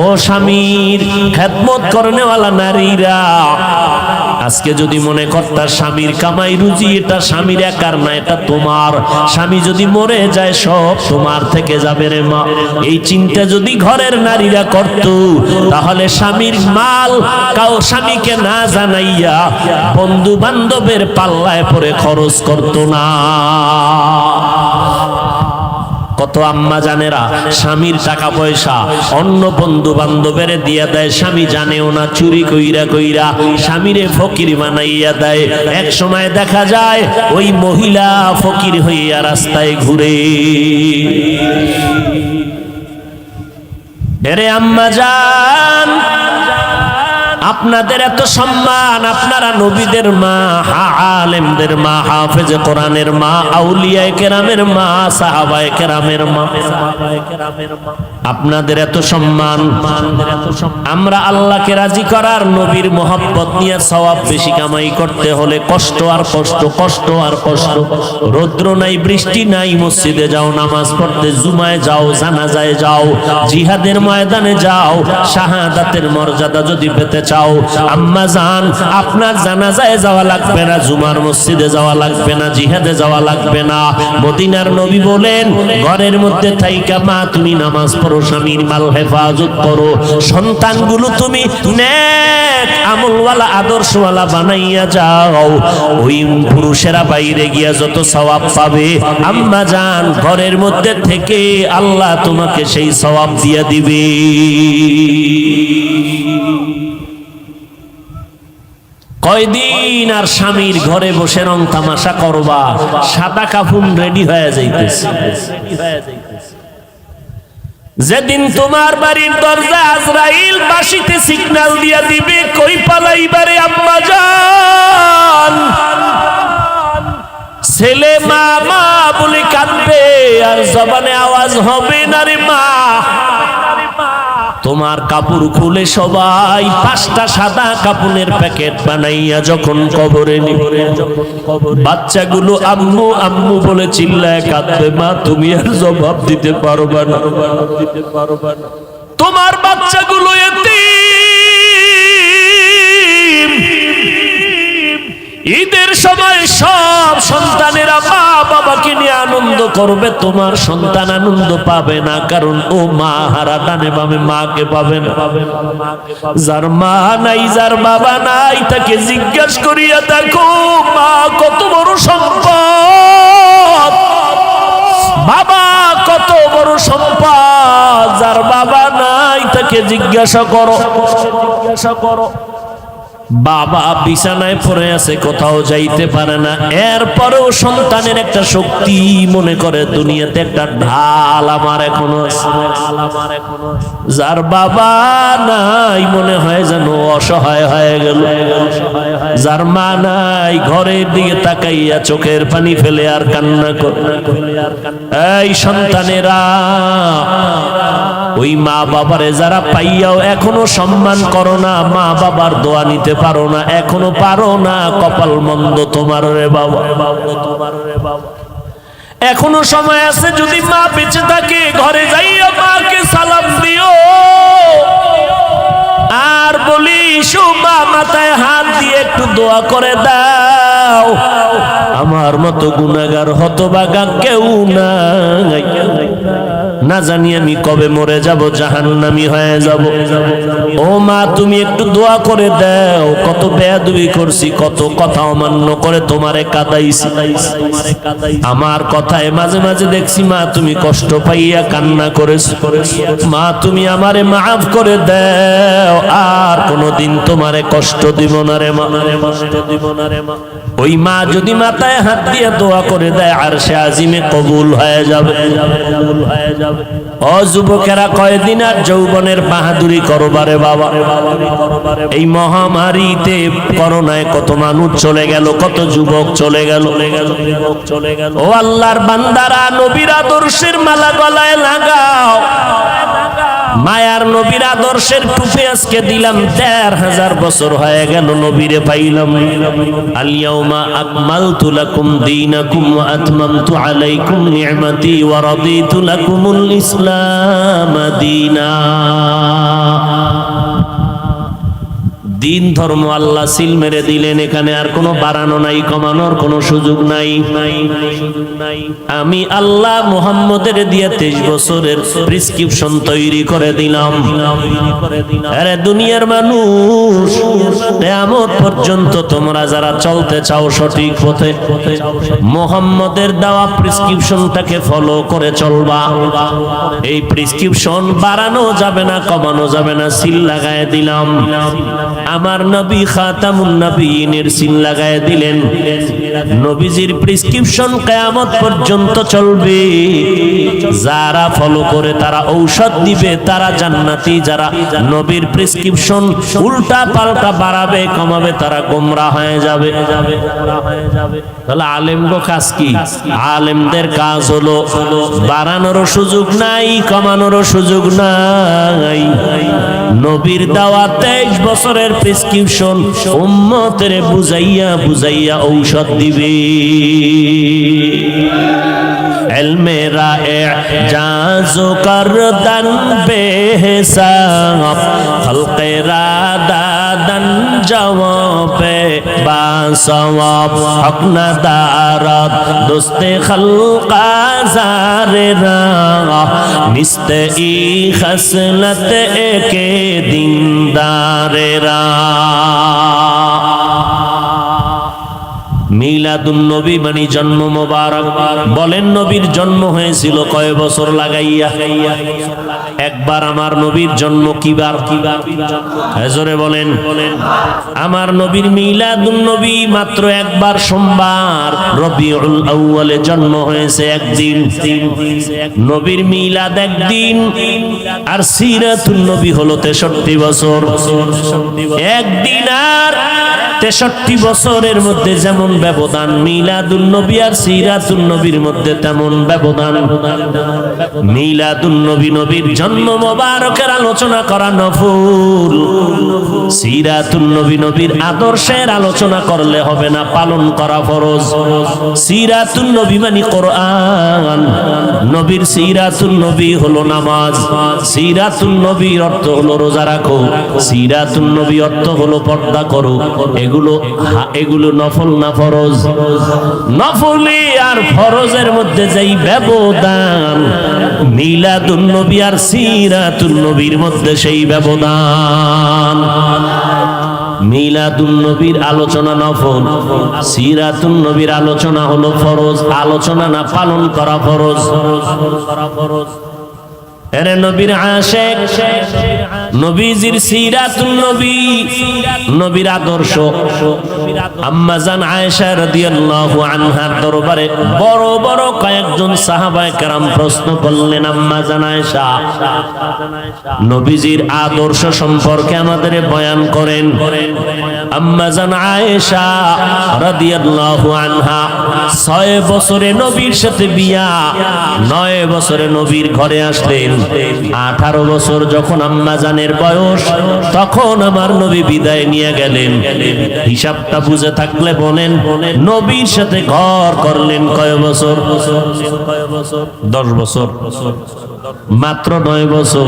ও স্বামীর খেদমত করনেওয়ালা নারীরা, আজকে যদি মনে করতা স্বামীর কামাই রুজি এটা স্বামীর একার না, এটা তোমার। স্বামী যদি মরে যায় সব তোমার থেকে যাবে রে মা। এই চিন্তা যদি ঘরের নারীরা করত, তাহলে স্বামীর মাল স্বামীকে না জানাইয়া বন্ধু বান্ধবের পাল্লায় পরে খরচ করত না। কত আম্মা জানেরা স্বামীর টাকা পয়সা অন্য বন্ধু বান্ধবের দিয়া দেয়, স্বামী জানেও না, চুরি কইরা কইরা স্বামীরে ফকির বানাইয়া দেয়। এক সময় দেখা যায় ওই মহিলা ফকির হইয়া রাস্তায় ঘুরে। এরে আম্মা জান, আপনাদের এত সম্মান, আপনারা নবীদের মা, আলেমদের মা, হাফেজে কোরআনের মা, আউলিয়ায়ে কেরামের মা, সাহাবায়ে কেরামের মা, আপনাদের এত সম্মান। আমরা আল্লাহকে রাজি করার, নবীর মোহাব্বত নিয়ে সওয়াব বেশি কামাই করতে হলে কষ্ট আর কষ্ট, কষ্ট আর কষ্ট। রৌদ্র নাই, বৃষ্টি নাই, মসজিদে যাও নামাজ পড়তে, জুমায় যাও, জানাজায় যাও, জিহাদের ময়দানে যাও, শাহাদাতের মর্যাদা যদি পেতে চাও, আম্মা জান আপনার জানাজায় যাওয়া লাগবে না, জুমার মসজিদে যাওয়া লাগবে না, জিহাদে যাওয়া লাগবে না। মদিনার নবী বলেন, ঘরের মধ্যে থাইকা মা তুমি নামাজ পড়ো, স্বামীর মাল হেফাজত করো, সন্তানগুলো তুমি নেক আমলওয়ালা আদর্শওয়ালা বানাইয়া যাও। ওই পুরুষেরা বাইরে গিয়া যত সওয়াব পাবে, আম্মা জান ঘরের মধ্যে থেকে আল্লাহ তোমাকে সেই সওয়াব দিয়ে দিবে। কয়দিন আর স্বামীর ঘরে বসে রং তামাশা করবা, সাদা কাফন রেডি হয়ে যাইতেছে। যেদিন তোমার বাড়ির দরজা আজরাইল বাঁশিতে সিগন্যাল দিয়া দিবে, কই পালাইবারে আম্মা জান, ছেলে মা মা বলে কাঁদবে আর জবানে আওয়াজ হবে না রে মা। তোমার কাপড় খুলে সবাই 5টা সাদা কাপড়ের প্যাকেট বানাইয়া যখন কবরে নিবে, বাচ্চাগুলো আম্মু আম্মু বলে চিল্লায় কাঁদবে, মা তুমি আর জবাব দিতে পারবা না। তোমার বাচ্চাগুলো এতিম, ঈদের সময় সব সন্তানেরা মা বাবাকে নিয়ে আনন্দ করবে, তোমার সন্তান আনন্দ পাবে না, কারণ ও মা হারা, ডানে বামে মাকে পাবে না। যার মা নাই, যার বাবা নাই, তাকে জিজ্ঞাসা করিয়া দেখো মা কত বড় সম্পদ, বাবা কত বড় সম্পদ। যার বাবা নাই তাকে জিজ্ঞাসা করো, বাবা বিছানায় পড়ে আছে, কোথাও যাইতে পারে না, এরপরেও সন্তানের একটা শক্তি মনে করে দুনিয়াতে একটা ঢাল আমার এখনো আছে। যার বাবা নাই মনে হয় যেন অসহায় হয়ে গেল। যার মা নাই ঘরের দিকে তাকাইয়া চোখের পানি ফেলে আর কান্না করে। এই সন্তানেরা, ওই মা বাবারে যারা পাইয়াও এখনো সম্মান করো না, মা বাবার দোয়া নিতে পারো না, এখনো পারো না, কপাল মন্দ তোমার রে বাবা। এখনো সময় আছে, যদি মা বেঁচে থাকে ঘরে যাইয়া মাকে সালাম দিও আর বলিস মা মাথায় হাত দিয়ে একটু দোয়া করে দাও, আমার মতো গুনাহগার হতভাগা কেউ নাই, না জানি আমি কবে মরে যাব, জাহান্নামী হয়ে যাব। ও মা তুমি একটু দোয়া করে দাও, কত বেয়াদবি করছি, কত কথা অমান্য করে তোমারে কাঁদাইছি, আমার কথায় মাঝে মাঝে দেখছি মা তুমি কষ্ট পাইয়া কান্না করেছো, মা তুমি আমারে মাফ করে দাও, আর কোনোদিন তোমারে কষ্ট দিব না রে মা, কষ্ট দিব না রে মা। ওই মা যদি মাথায় হাত দিয়ে দোয়া করে দেয়, আরশে আজিমে কবুল হয়ে যাবে। ও যুবকেরা, কয়দিন আর যৌবনের বাহাদুরি করবারে বাবা। এই মহামারীতে করোনায় কত মানুষ চলে গেল, কত যুবক চলে গেল। ও আল্লাহর বান্দারা, নবীর আদর্শের মালা গলায় লাগাও। মায়ার নবীর আদর্শের টুপি আজকে দিলাম, ১৩,০০০ বছর হয়ে গেল নবীরে পাইলাম। আল-ইয়াউমা আকমালতু লাকুম দীনাকুম ওয়া আতমামতু আলাইকুম নি'মাতি ওয়া রাদিতু লাকুমুল ইসলাম দীনা। দিন ধর্ম আল্লাহ সিল মেরে দিলেন, এখানে আর কোনো বাড়ানো নাই, কমানোর কোনো সুযোগ নাই। আমি আল্লাহ মুহাম্মদের দিয়ে 23 বছরের প্রেসক্রিপশন তৈরি করে দিলাম। আরে দুনিয়ার মানুষ, কিয়ামত পর্যন্ত তোমরা যারা চলতে চাও সঠিক পথে, মুহাম্মদের দেওয়া প্রেসক্রিপশনটাকে ফলো করে চলবা। এই প্রেসক্রিপশন বাড়ানো যাবে না, কমানো যাবে না, সিল লাগায় দিলাম। আমার নবী খাতামুন নবীনের সিল লাগায় দিলেন। নবীজির প্রেসক্রিপশন কিয়ামত পর্যন্ত চলবে। যারা ফলো করে তারা ঔষধ দিবে, তারা জান্নাতি। যারা নবীর প্রেসক্রিপশন উল্টা পাল্টা বাড়াবে কমাবে তারা গোমরা হয়ে যাবে। তাহলে আলেমগো কাজ কি? আলেমদের কাজ হলো বাড়ানোরও সুযোগ নাই, কমানোরও সুযোগ নাই। নবীর দেওয়া 23 বছরের প্রেসক্রিপশন উম্মতের বুঝাইয়া বুঝাইয়া ঔষধ দিবে। ইলমে রা'জাজ করদান বেহিসাব, খলকে রাদাদান জওয়াবে বাসওয়াব, হক নাদারাত দোস্তে খলকা জারেরা, নিস্তে ই খসলত একে দিনদারেরা। মিলাদুন নবী মানে জন্ম মোবারক। বলেন নবীর জন্ম হয়েছিল কয় বছর লাগাইয়া? একবার আমার নবীর জন্ম কিবার? জোরে বলেন। আমার নবীর মিলাদুন নবী মাত্র একবার সোমবার রবিউল আউয়ালে জন্ম হয়েছে একদিন। নবীর মিলাদ একদিন, আর সিরাতুন নবী হলো 63 বছর। একদিন আর 63 বছরের মধ্যে যেমন ব্যবধান, মিলাদুন নবী আর সিরাতুন নবীর মধ্যে তেমন ব্যবধান। মিলাদুন নবী নবীর জন্ম মোবারকের আলোচনা করা নফল, সিরাতুন নবী নবীর আদর্শের আলোচনা করলে হবে না, পালন করা ফরজ। সিরাতুন নবী মানে কোরআন, নবীর সিরাতুন নবী হলো নামাজ, সিরাতুন নবীর অর্থ হলো রোজা রাখো, সিরাতুন নবী অর্থ হলো পর্দা করো। এগুলো নফল না ফরজ? নফলি আর ফরজের মধ্যে যেই ব্যবধান, মিলাদুন নবী আর সিরাতুন নবীর মধ্যে সেই ব্যবধান। মিলাদুন নবীর আলোচনা নফল, সিরাতুন নবীর আলোচনা হলো ফরজ। আলোচনা না পালন করা ফরজ। এরে নবীর আশিক, নবীজির সিরাতুন নবী, নবীর আদর্শ। আম্মা জান আয়েশা রাদিয়াল্লাহু আনহার দরবারে বড় বড় কয়েকজন সাহাবায়ে কেরাম প্রশ্ন করলেন, আম্মা জান আয়েশা, নবীজির আদর্শ সম্পর্কে আমাদের বয়ান করেন। আম্মা জান আয়েশা রাদিয়াল্লাহু আনহা 6 বছরে নবীর সাথে বিয়া, 9 বছরে নবীর ঘরে আসলেন। 18 বছর যখন আম্মা জানের বয়স, তখন আমার নবী বিদায় নিয়ে গেলেন। হিসাবটা বুঝে থাকলে বলেন, নবীর সাথে ঘর করলেন কয় বছর? 10 বছর, মাত্র 9 বছর।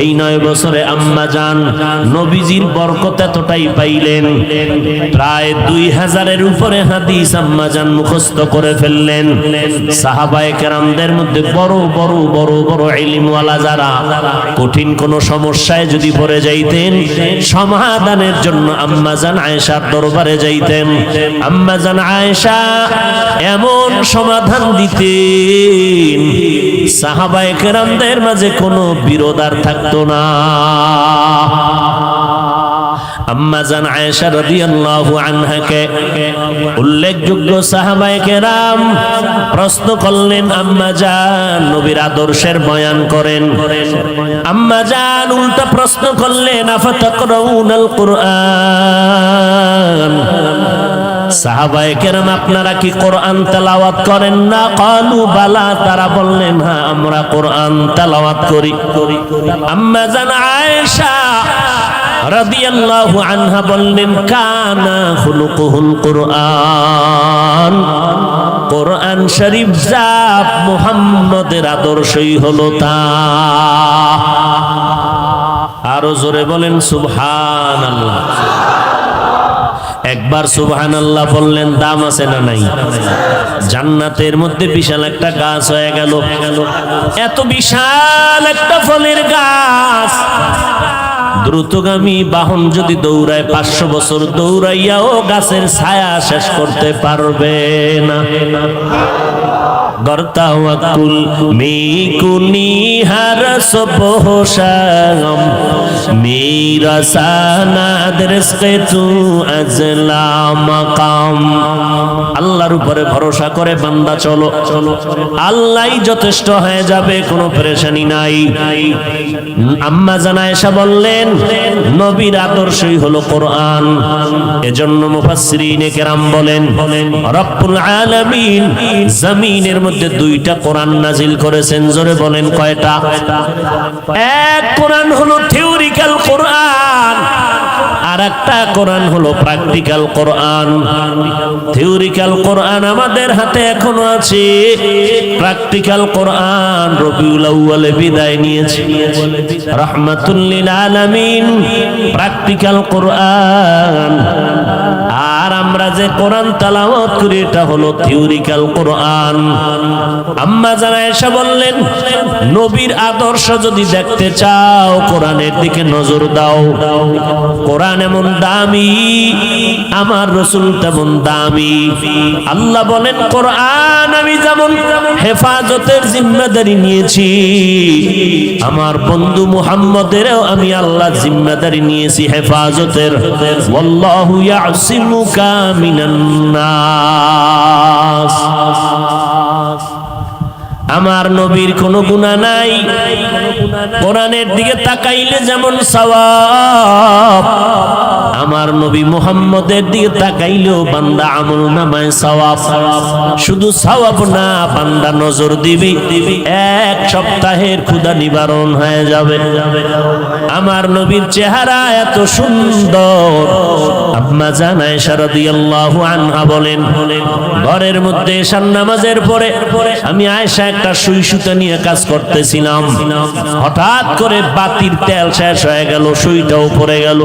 এই 9 বছরে আম্মা জান নবীজির বরকত এতটাই পাইলেন, প্রায় 2000-এর উপরে হাদিস আম্মা জান মুখস্থ করে ফেললেন। সাহাবায়ে কেরামদের মধ্যে বড় বড় বড় বড় ইলমওয়ালা যারা কঠিন কোন সমস্যায় যদি পড়ে যাইতেন, সমাধানের জন্য আম্মা জান আয়েশার দরবারে যাইতেন। আম্মা জান আয়েশা এমন সমাধান দিতেন, সাহাবায়ে কেরামদের মাঝে কোনো বিরোধ আর থাকতো না। আম্মা জান আয়েশা রাদিয়াল্লাহু আনহাকে উল্লেখযোগ্য সাহাবায়ে কেরাম প্রশ্ন করলেন, আম্মা জান নবীর আদর্শের বয়ান করেন। আম্মা জান উল্টা প্রশ্ন করলেন, আফাতাকরাউনাল কুরআন, সাহাবায়ে কেরাম আপনারা কি কোরআন তেলাওয়াত করেন না? ক্বালু বালা, তারা বললেন হ্যাঁ আমরা কোরআন তেলাওয়াত করি। আম্মা জান আয়েশা রাদিয়াল্লাহু আনহা বললেন, কানা খুলুকুহুল কুরআন, কোরআন শরীফ যা মুহাম্মদের আদর্শই হলো তা। আরো জোরে বলেন সুবহানাল্লাহ। একবার সুবহানাল্লাহ বললেন, দাম আছে না নাই? জান্নাতের মধ্যে বিশাল একটা গাছ হয়ে গেল। এত বিশাল একটা ফলের গাছ, দ্রুতগামী বাহন যদি দৌড়ায় 500 বছর দৌড়াইয়াও গাছের ছায়া শেষ করতে পারবে না। গর্তাওয়াকুল মিকুনি হারস বহশাম মেরা সানাদ রিজকে তু আজলা মাকাম। আল্লাহর উপরে ভরসা করে বান্দা চলো, আল্লাহই যথেষ্ট হয়ে যাবে, কোনো পেরেশানি নাই। আম্মা জান আয়েশা বললেন, নবীর আদর্শই হলো কোরআন। এজন্য মুফাসসিরিনে কেরাম বলেন, রব্বুল আলামিন জমিনের মধ্যে 2টা কোরআন নাজিল করেছেন। জোরে বলেন কয়টা? এক কোরআন হলো থিওরিক্যাল কোরআন, আর একটা কোরআন হলো প্র্যাকটিক্যাল কোরআন। থিওরিক্যাল কোরআন আমাদের হাতে এখনো আছে, প্র্যাকটিক্যাল কোরআন রবিউল আউয়ালে বিদায় নিয়েছে। রাহমাতুল লিল আলামিন প্র্যাকটিক্যাল কোরআন, আর আমরা যে কোরআন তেলাওয়াত করি এটা হলো থিওরিক্যাল কোরআন। আম্মা জান আয়েশা বললেন, নবীর আদর্শ যদি দেখতে চাও কোরআনের দিকে নজর দাও। কোরআন এমন দামি, আমার রাসূল তেমন দামি। আল্লাহ বলেন, কোরআন আমি যেমন হেফাজতের জিম্মাদারি নিয়েছি, আমার বন্ধু মুহাম্মদেরও আমি আল্লাহ জিম্মাদারি নিয়েছি হেফাজতের। ওয়াল্লাহু ইয়াসিমুকা মিনান নাস। আমার নবীর কোনো গুনাহ নাই, কোরআনের দিকে তাকাইলে যেমন সওয়াব, আমার নবী মুহাম্মদের দিকে তাকাইলেও বান্দা আমল নামায় সওয়াব। শুধু সওয়াব না, বান্দা নজর দিবি, 1 সপ্তাহের ক্ষুধা নিবারণ হয়ে যাবে। আমার নবীর চেহারা এত সুন্দর। আম্মা জান আয়েশা রাদিয়াল্লাহু আনহা বলেন, ঘরের মধ্যে এশার নামাজের পরে আমি আয়েশা একটা সুই সুতা নিয়ে কাজ করতেছিলাম, হঠাৎ করে বাতির তেল শেষ হয়ে গেল, সুইটাও পড়ে গেল।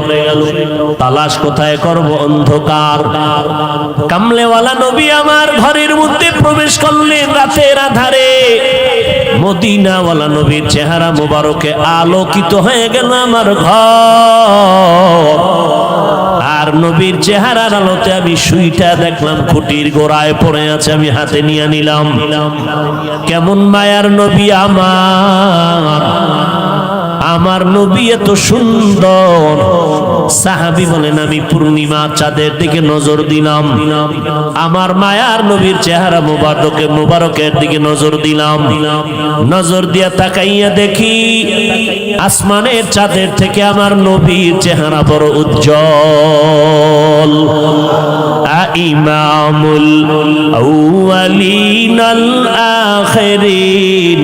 তালাশ কোথায় করব, অন্ধকার। কামলেওয়ালা নবী আমার ঘরের মধ্যে প্রবেশ করলেন রাতের আধারে। মদিনাওয়ালা নবীর চেহারা মোবারকে আলোকিত হয়ে গেল আমার ঘর, আর নবীর চেহারার আলোতে আমি সুইটা দেখলাম খুঁটির গোড়ায় পড়ে আছে, আমি হাতে নিয়ে নিলাম। কেমন মায়ার নবী আমার, আমার নবী এত সুন্দর। সাহাবী বলেন, আমি পূর্ণিমা চাঁদের দিকে নজর দিলাম, আমার মায়ার নবীর চেহারা মোবারকের দিকে নজর দিলাম। নজর দিয়া তাকাইয়া দেখি আসমানের চাঁদের থেকে আমার নবীর চেহারা বড় উজ্জ্বল। ইমামুল আউয়ালিন আল আখিরিন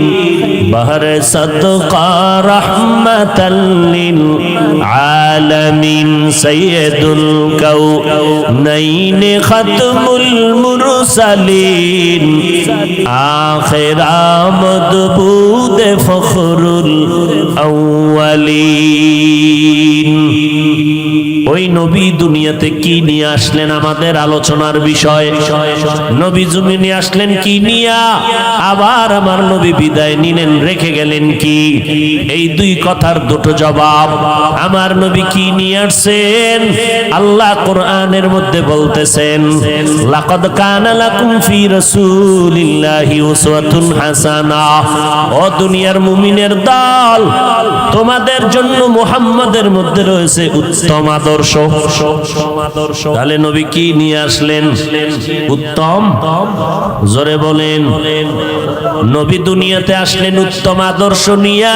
বাহরে সাদকা রাহমাতাল লিল আলামিন সাইয়্যিদুল কাউনাইন খাতমুল মুরসালিন আখির আমদবুদ ফখরুল আউয়ালিন। ওই নবী দুনিয়াতে কি নিয়ে আসলেন আমাদের আলোচনার বিষয়। নবী জমিনে আসলেন কি নিয়া, আবার আমার নবী বিদায় নিলেন, রেখে গেলেন কি? এই 2 কথার 2টো জবাব। আমার নবী কি নিয়ে আসছেন? আল্লাহ কোরআনের মধ্যে বলতেছেন, লাকাদ কানা লাকুম ফি রাসূলিল্লাহি উসওয়াতুন হাসানাহ। ও দুনিয়ার মুমিনের দল, তোমাদের জন্য মুহাম্মাদের মধ্যে রয়েছে উত্তম আদর্শ। তাহলে নবী কি নিয়ে আসলেন? উত্তম। জোরে বলেন। নবী দুনিয়াতে আসলেন উত্তম আদর্শ নিয়া,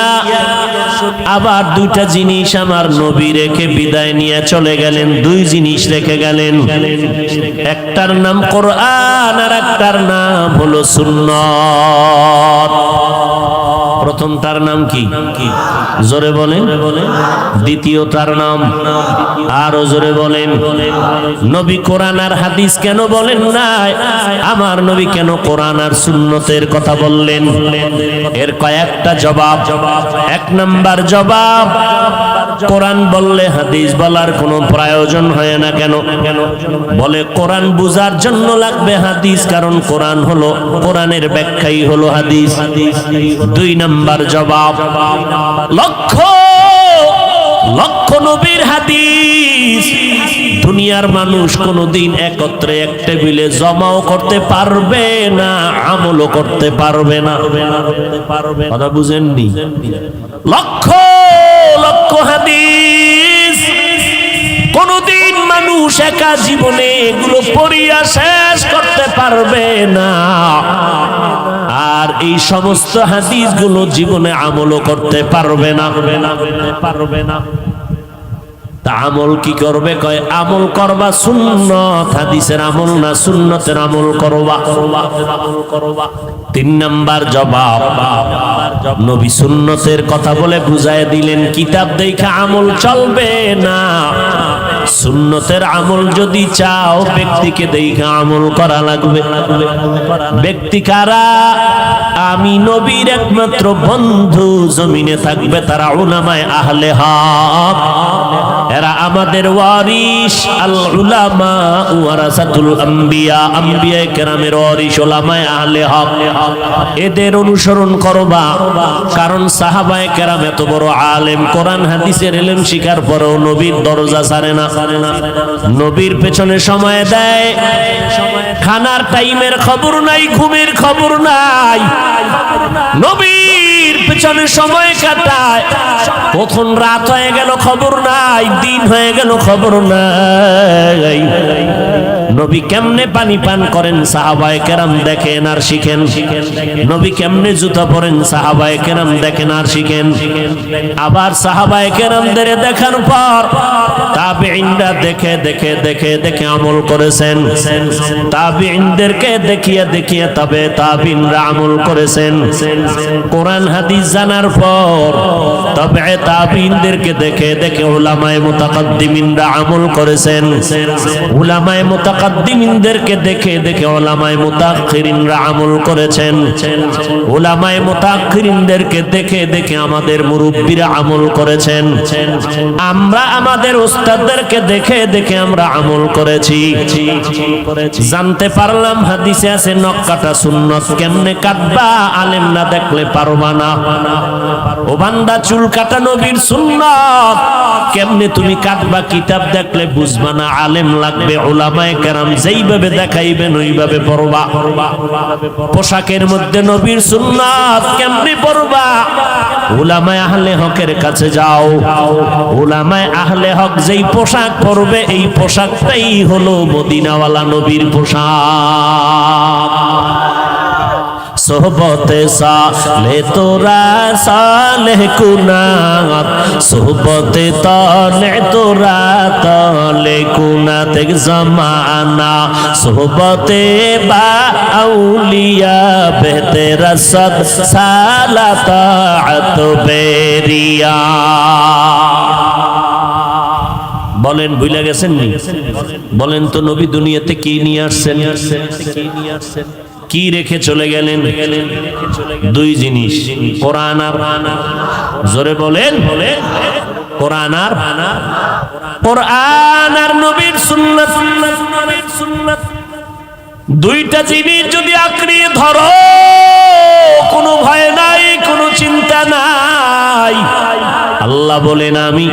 আবার 2টা জিনিস আমার নবী রেখে বিদায় নিয়ে চলে গেলেন। 2 জিনিস রেখে গেলেন, একটার নাম কোরআন আর একটার নাম হলো সুন্নাত। প্রথমটার নাম কি? জোরে বলেন। দ্বিতীয়টার নাম আরো জোরে বলেন। নবী কোরআন আর হাদিস কেন বলেন নাই? আমার নবী কেন কোরআন আর সুন্নতের কথা বললেন? এর কয়েকটা জবাব। 1 নাম্বার জবাব, কোরআন বললে হাদিস বলার কোনো প্রয়োজন হয় না কেন? বলে কোরআন বুঝার জন্য লাগবে হাদিস, কারণ কোরআন হলো, কোরআনের ব্যাখ্যাই হলো হাদিস। 2 নাম্বার জবাব, লক্ষ লক্ষ নবীর হাদিস দুনিয়ার মানুষ কোনোদিন একত্রে এক টেবিলে জমাও করতে পারবে না, আমলও করতে পারবে না। কথা বুঝেননি? লক্ষ লক্ষ হাদিস কোনদিন মানুষ একা জীবনে এগুলো পড়িয়া শেষ করতে পারবে না, আর এই সমস্ত হাদিসগুলো জীবনে আমলও করতে পারবে না। তা আমল কি করবে? কয় আমল করবা সুন্নত, হাদিসের আমল না, সুন্নতের আমল করবা। 3 নাম্বার জবাব, নবী সুন্নতের কথা বলে বুঝায় দিলেন কিতাব দেখা আমল চলবে না। সুন্নতের আমল যদি চাও ব্যক্তিকে দেখা আমল করা লাগবে। ব্যক্তি কারা? আমি নবীর একমাত্র বন্ধু জমিনে থাকবে তারা উলামায়ে আহলে হক। এরা আমাদের ওয়ারিস, আল উলামা ওয়ারাসাতুল আম্বিয়া, আম্বিয়ায়ে কেরামের ওয়ারিস উলামায়ে আহলে হক। এদের অনুসরণ করবা, কারণ সাহাবায়ে কেরাম এত বড় আলেম, কোরআন হাদিসের ইলম শিখার পরেও নবীর দরজা ছাড়ে না। নবীর পেছনে সময় দেয়, খানার টাইমের খবর নাই, ঘুমের খবর নাই, নবীর পেছনে সময় কাটায়। কখন রাত হয়ে গেল খবর নাই, দিন হয়ে গেল খবর নাই। নবী কেমনে পানি পান করেন সাহাবায়ে কেরাম দেখেন আর শিখেন। নবী কেমনে জুতা পরেন সাহাবায়ে কেরাম দেখেন আর শিখেন। আবার সাহাবায়ে কেরামদের দেখার পর তাবেঈনরা দেখে দেখে দেখে দেখে আমল করেছেন। তাবেঈনদেরকে দেখিয়ে দেখিয়ে তাবেঈনরা আমল করেছেন। কোরআন হাদিস জানার পর তাবেঈনদেরকে দেখে দেখে উলামায়ে মুতাকাদ্দিমিনরা আমল করেছেন। উলামায়ে মুতাকাদ্দিমিনদেরকে দেখে দেখে উলামায়ে মুতাআখিরিনরা আমল করেছেন। উলামায়ে মুতাআখিরিনদেরকে দেখে দেখে আমাদের মুরব্বিরা আমল করেছেন। আমরা আমাদের উস্তাদদেরকে দেখে দেখে আমরা আমল করেছি। জানতে পারলাম হাদিসে আছে নখ কাটা সুন্নত। কেমনে কাটবা? আলেম না দেখলে পারবা না। ও বান্দা, চুল কাটা নবীর সুন্নত, কেমনে তুমি কাটবা? কিতাব দেখলে বুঝবা না, আলেম লাগবে। উলামায়ে কেরাম যেইভাবে দেখাইবেন ওইভাবে পড়বা। পোশাকের মধ্যে নবীর সুন্নাত কেমনে পড়বা? উলামায়ে আহলে হকের কাছে যাও। উলামায়ে আহলে হক যেই পোশাক পরবে এই পোশাকটাই হলো মদিনাওয়ালা নবীর পোশাক। সোহবতে সালে তোরা সালেহ কুনাত, সোহবতে তলে তোরা তলে কুনাত জামানা, সোহবতে বা আউলিয়া বেহতে রসদ সালাত বেরিয়া। বলেন ভুলে গেছেন নি? বলেন তো নবী দুনিয়াতে কি নিয়ে আসছেন? কি রেখে চলে গেলেন? 2 জিনিস, কোরআন আর, জোরে বলেন, কোরআন আর নবীর সুন্নাত। 2টা জিনিস যদি আঁকড়িয়ে ধরো, কোনো ভয় নাই, কোনো চিন্তা নাই। আল্লাহ বলেন আমি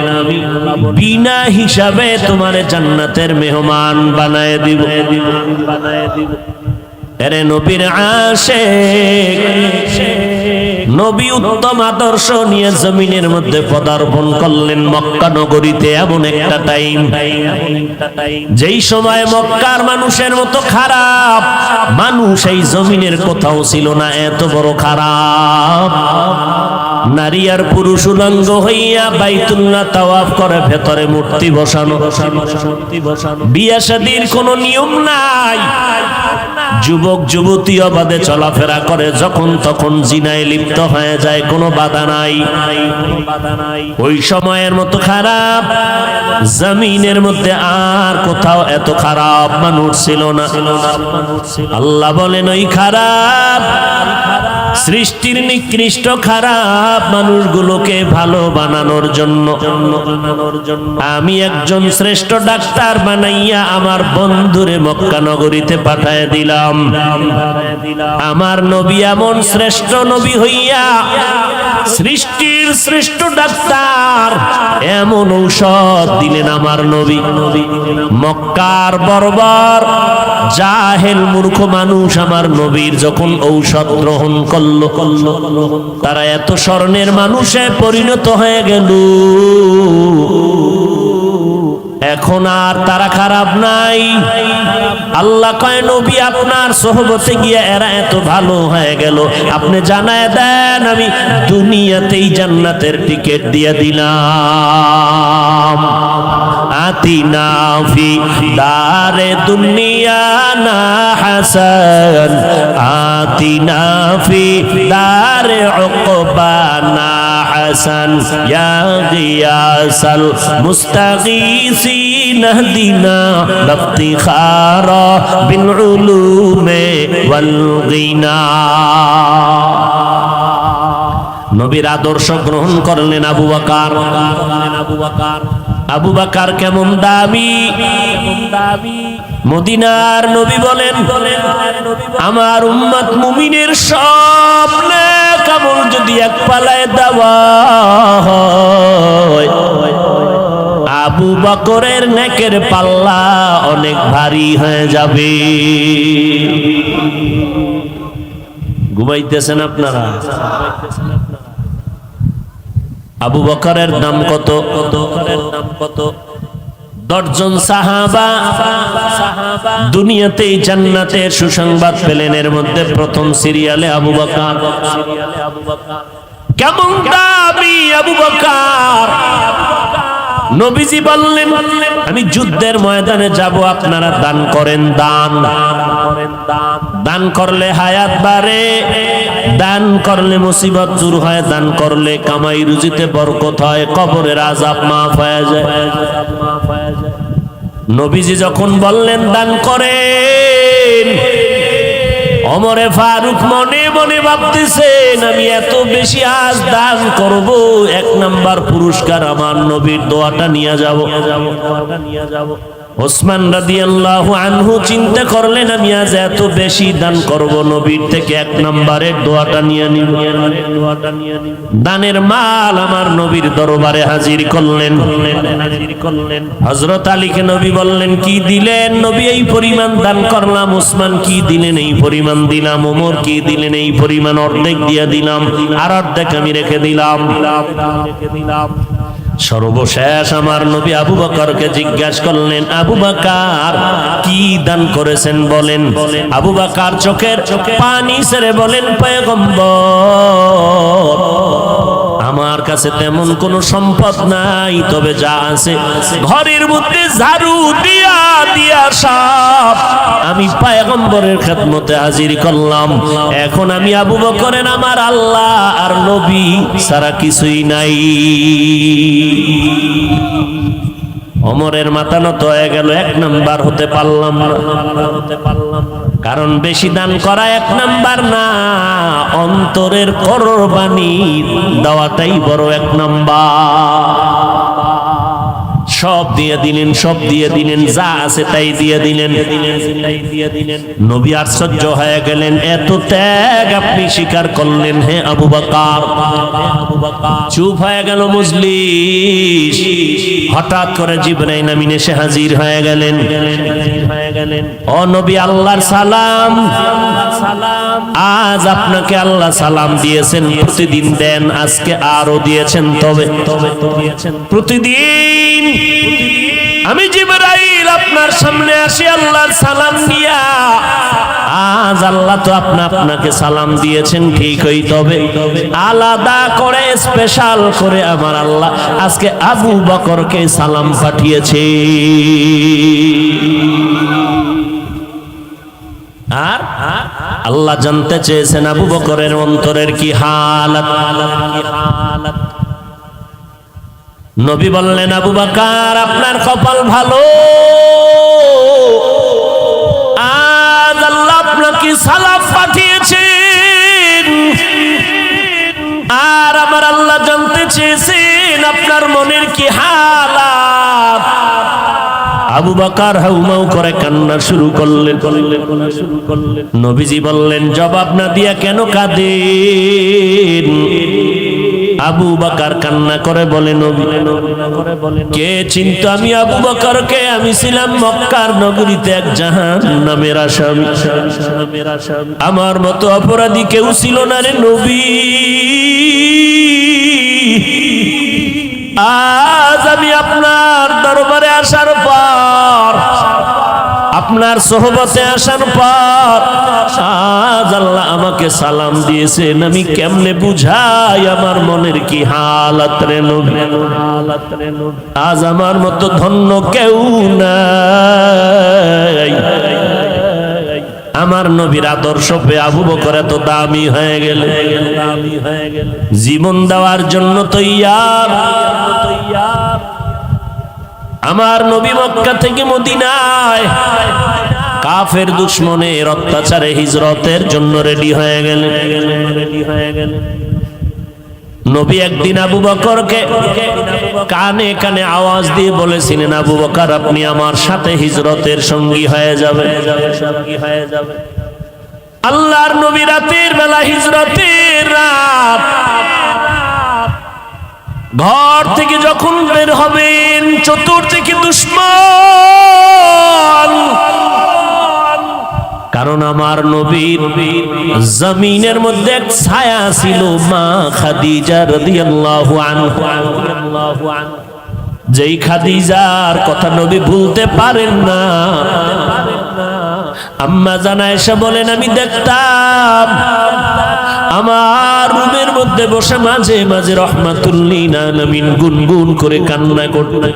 বিনা হিসাবে তোমার জান্নাতের মেহমান বানায় দিব। এরে নবীর আশিক, নবী উত্তম আদর্শ নিয়ে জমিনের মধ্যে পদার্পণ করলেন মক্কা নগরীতে। এমন একটা টাইম, যেই সময় মক্কার মানুষের মতো খারাপ মানুষ এই জমিনের কোথাও ছিল না। এত বড় খারাপ, নারী আর পুরুষ উলঙ্গ হইয়া বাইতুল্লাহ তাওয়াফ করে, ভেতরে মূর্তি বসানো। বিয়া শাদীর কোনো নিয়ম নাই। যুবক যুবতী অবাধে চলাফেরা করে, যখন তখন জিনায় লিপ্ত হয়ে যায়, কোনো বাধা নাই। ওই সময়ের মতো খারাপ জমিনের মধ্যে আর কোথাও এত খারাপ মানুষ ছিল না। আল্লাহ বলেন ওই খারাপ সৃষ্টির নিকৃষ্ট খারাপ মানুষগুলোকে ভালো বানানোর জন্য আমি একজন শ্রেষ্ঠ ডাক্তার বানাইয়া আমার বন্ধুরে মক্কা নগরীতে পাঠায় দিলাম। আমার নবী এমন শ্রেষ্ঠ নবী হইয়া সৃষ্টির শ্রেষ্ঠ ডাক্তার এমন ঔষধ দিলেন আমার নবী। মক্কার বর্বর জাহেল মূর্খ মানুষ আমার নবীর যখন ঔষধ গ্রহণ করলো তারা এত স্বর্ণের মানুষে পরিণত হয়ে গেল। এখন আর তারা খারাপ নাই। আল্লাহ কয় নবী আপনার সোহবতে গিয়ে এরা এত ভালো হয়ে গেল, আপনি জানায় দেন আমি দুনিয়াতেই জান্নাতের টিকিট দিয়ে দিলাম। আতিনা ফি দারে দুনিয়া না হাসান, আতিনা ফি দারে উকবা না হাসান, ইয়া গিয়াসাল মুস্তাগীসিন ইহদিনা লিফতিখারা বিল উলুমে ওয়াল গিনা। নবীর আদর্শ গ্রহণ করলেন আবু বকর। আবু বকর কেমন দামি! মদিনার নবী বলেন আমার উম্মত মুমিনের সব নেক আমল যদি এক পালায় দেওয়া হয় আবু বকরের নেকের পাল্লা অনেক ভারী হয়ে যাবে। ঘুমাইতেছেন আপনারা? আবু বকরের দাম কত? 10 জন সাহাবা দুনিয়াতেই জান্নাতের সুসংবাদ পেলেন। এর মধ্যে প্রথম সিরিয়ালে আবু বকর। কেমন দামি আবু বকর! নবীজি বললেন আমি যুদ্ধের ময়দানে যাব, আপনারা দান করেন। দান করলে হায়াত বাড়ে, দান করলে মুসিবত দূর হয়, দান করলে কামাই রুজিতে বরকত হয়, কবরের আযাব মাফ হয়ে যায়। নবীজি যখন বললেন দান করেন, ওমরে ফারুক মনে মনে ভাবতেছেন আমি এত বেশি আজ দান করব, 1 নাম্বার পুরস্কার আমার নবীর দোয়াটা নিয়ে যাব। ওসমান রাদিয়াল্লাহু আনহু চিন্তা করলেন আমি আজ এত বেশি দান করব, নবীর থেকে 1 নাম্বারের দোয়াটা নিয়ে নিব। দানের মাল আমার নবীর দরবারে হাজির করলেন। হযরত আলীকে নবী বললেন কি দিলেন? নবী এই পরিমাণ দান করলাম। ওসমান কি দিলেন? এই পরিমাণ দিলাম। ওমর কি দিলেন? এই পরিমাণ, অর্ধেক দিয়ে দিলাম, আর অর্ধেক আমি রেখে দিলাম। সর্বশেষ আমার নবী আবু বকরকে জিজ্ঞাসা করলেন আবু বকর কি দান করেছেন বলেন। আবু বকর চোখের পানি ছেড়ে বলেন পয়গম্বর আমার কাছে তেমন কোনো সম্পদ নাই, তবে যা আছে ঘরের মধ্যে ঝাড়ু দিয়া দিয়া সব আমি পয়গম্বরের খেদমতে হাজির করলাম। এখন আমি আবু বকরের আমার আল্লাহ আর নবী সারা কিছুই নাই। ওমরের মাথা নত হয়ে গেল, 1 নাম্বার হতে পারলাম না। কারণ বেশি দান করা 1 নাম্বার না, অন্তরের কোরবানি দেওয়াটাই বড় 1 নাম্বার। সব দিয়ে দিলেন, সব দিয়ে দিলেন, যা আছে তাই দিয়ে দিলেন। নবী আশ্চর্য হয়ে গেলেন, এত ত্যাগ আপনি স্বীকার করলেন হে আবু বকর? চুপ হয়ে গেল মজলিস। হঠাৎ করে জিবরাইল আমিন এসে হাজির হয়ে গেলেন। ও নবী, আল্লাহর সালাম। আজ আপনাকে আল্লাহ সালাম দিয়েছেন, প্রতিদিন দেন, আজকে আরো দিয়েছেন। তবে প্রতিদিন আমি জিবরাইল আপনার সামনে আসি আল্লাহর সালাম দিয়া। আজ আল্লাহ তো আপনাকে সালাম দিয়েছেন ঠিকই, তবে আলাদা করে স্পেশাল করে আমার আল্লাহ আজকে আবু বকরকে সালাম পাঠিয়েছে। আর আল্লাহ জানতে চেয়েছেন আবু বকরের অন্তরের কি হালত। নবী বললেন আবু বকর আপনার কপাল ভালো, আজ আল্লাহ আপনাকে সালাম পাঠিয়েছেন। আমার আল্লাহ জানতে চেয়েছেন আপনার মনের কি হালাত। আবু বকর হাউমাউ করে কান্না শুরু করলেন। নবীজি বললেন, জবাব না দিয়া কেন কাঁদেন? আবু বকর কান্না করে বলে, নবী কে চিনতো আমি আবু বকরকে? আমি ছিলাম মক্কার নগরীতে এক জাহান্নামের আসামি। আমার মতো অপরাধী কেউ ছিল না রে নবী। আজ আমি আপনার দরবারে আসার পর, আপনার সোহবতে আসার পর আজ আল্লাহ আমাকে সালাম দিয়েছেন। আমি কেমনে বুঝাই আমার মনের কি হালাত রে নবী। আজ আমার মতো ধন্য কেউ নাই। আমার নবীর আদর্শ পেয়ে আবু বকর এত দামি হয়ে গেল, জীবন দেওয়ার জন্য তৈয়ার। আমার নবী মক্কা থেকে মদিনায় কাফের দুশমনের অত্যাচারে হিজরতের জন্য রেডি হয়ে গেলেন। নবী একদিন আবু বকরকে কানে কানে আওয়াজ দিয়ে বলেছিলেন, আবু বকর আপনি আমার সাথে হিজরতের সঙ্গী হয়ে যাবে। আল্লাহর নবী রাতের বেলা হিজরতের রাত ঘর থেকে যখন বের হবেন, চতুর্দিকে দুশমন। কারণ আমার নবীর জমিনের মধ্যে এক ছায়া ছিল, মা খাদিজা রাদিয়াল্লাহু আনহা। যেই খাদিজার কথা নবী ভুলতে পারেন না। আম্মা জান আয়েশা বলেন, আমি দেখতাম আমার রুমের মধ্যে বসে মাঝে মাঝে রহমাতুল্লিল আলামিন গুনগুন করে কান্না করতেন।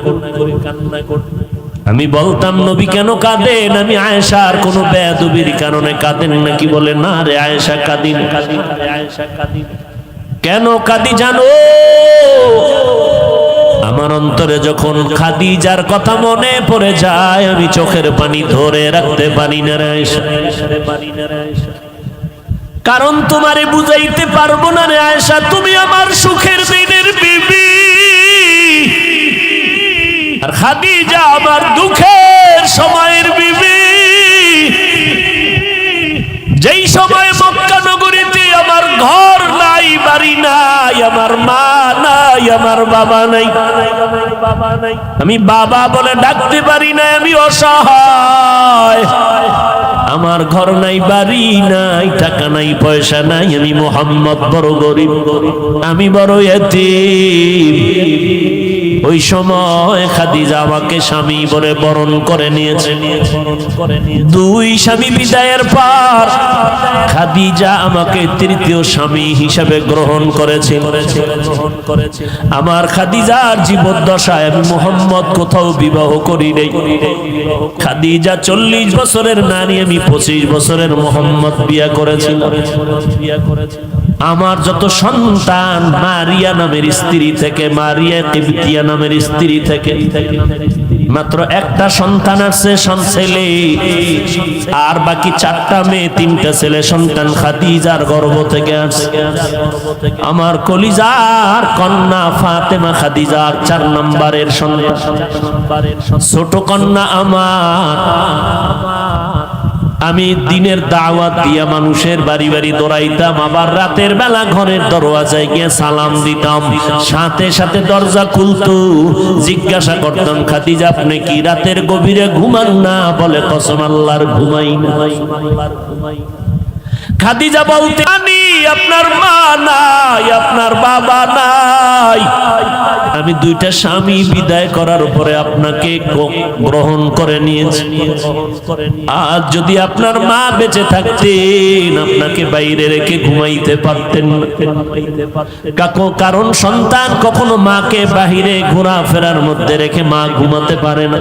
আমি বলতাম, নবী কেন কাঁদেন? আমি আয়েশার কোনো বেয়াদবির কারণে কাঁদেন নাকি? বলে, না রে আয়েশা কাঁদি না। কেন কাঁদি জানো? আমার অন্তরে যখন খাদিজার কথা মনে পড়ে যায়, আমি চোখের পানি ধরে রাখতে পারি না রে আয়েশা। কারণ তোমারে বুঝাইতে পারবো না রে আয়েশা, তুমি আমার সুখের দিনের বিবি, আর খাদিজা আমার দুঃখের সময়ের বিবি। যেই সময় মক্কা নগরীতে আমার ঘর নাই, বাড়ি নাই, আমার মা নাই, আমার বাবা নাই, আমি বাবা বলে ডাকতে পারি না, আমি অসহায়। আমার ঘর নাই, বাড়ি নাই, টাকা নাই, পয়সা নাই, আমি মুহাম্মদ বড় গরিব, আমি বড় এতিম। ওই সময় খাদিজা আমাকে স্বামী বলে বরণ করে নিয়েছে। দুই স্বামী বিদায়ের পর খাদিজা আমাকে তৃতীয় স্বামী হিসাবে গ্রহণ করেছে। আমার খাদিজার জীবদ্দশায় আমি মুহাম্মদ কোথাও বিবাহ করি নাই। খাদিজা 40 বছরের নারী, আমি 25 বছরের মুহাম্মদ বিয়া করেছি। আমার যত সন্তান মারিয়া নামের স্ত্রী থেকে, মারিয়া কিবতিয়া নামের স্ত্রী থেকে মাত্র একটা সন্তান আছে, ছেলে, আর বাকি 4টা মেয়ে, 3টা ছেলে সন্তান খাদিজার গর্ভ থেকে আসছে। আমার কলিজার কন্যা ফাতেমা খাদিজার 4 নম্বরের সন্তান, ছোট কন্যা আমার। আমি দিনের দাওয়াত দিয়া মানুষের বাড়ি বাড়ি দৌড়াইতাম, আবার রাতের বেলা ঘরের দরওয়াজায় গিয়ে সালাম দিতাম। সাথে সাথে দরজা খুলতো, জিজ্ঞাসা করতাম, খাদিজা আপনি কি রাতের গভীরে ঘুমান না? বলে, কসম আল্লাহর ঘুমাই না। খাদিজা বলতে, আপনার মা নাই, আপনার বাবা নাই, আমি 2টা স্বামী বিদায় করার উপরে আপনাকে গ্রহণ করে নিয়েছি। আজ যদি আপনার মা বেঁচে থাকতেন, আপনাকে বাইরে রেখে ঘুমাইতে পারতেন না। কারণ সন্তান কখনো মাকে বাহিরে ঘোরাফেরার মধ্যে রেখে মা ঘুমাতে পারে না।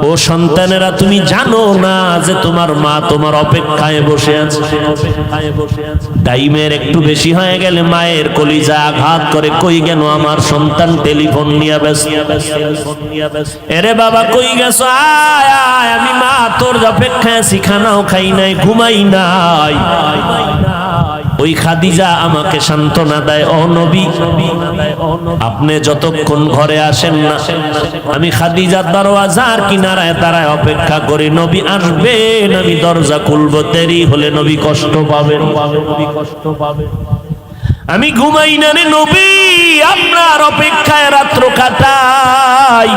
ও সন্তানেরা, তুমি জানো না যে তোমার মা তোমার অপেক্ষায় বসে আছে। টাইমের একটু বেশি হয়ে গেলে মায়ের কলিজা আঘাত করে, কই গেল আমার সন্তান? টেলিফোন নিয়ে ব্যস্ত। এরে বাবা কই গেছো? আয় আয়, আমি মা তোর অপেক্ষায় আছি, খানাও খাই নাই, ঘুমাই নাই। ওই খাদিজা আমাকে সান্ত্বনা দেয়, ও নবী আপনি যতক্ষণ ঘরে আসেন না আমি খাদিজার দরওয়াজার কিনারায় দাঁড়ায় অপেক্ষা করি, নবী আসবেন আমি দরজা খুলবো, দেরি হলে নবী কষ্ট পাবেন। আমি ঘুমাই না রে নবী, আপনার অপেক্ষায় রাত্র কাটাই,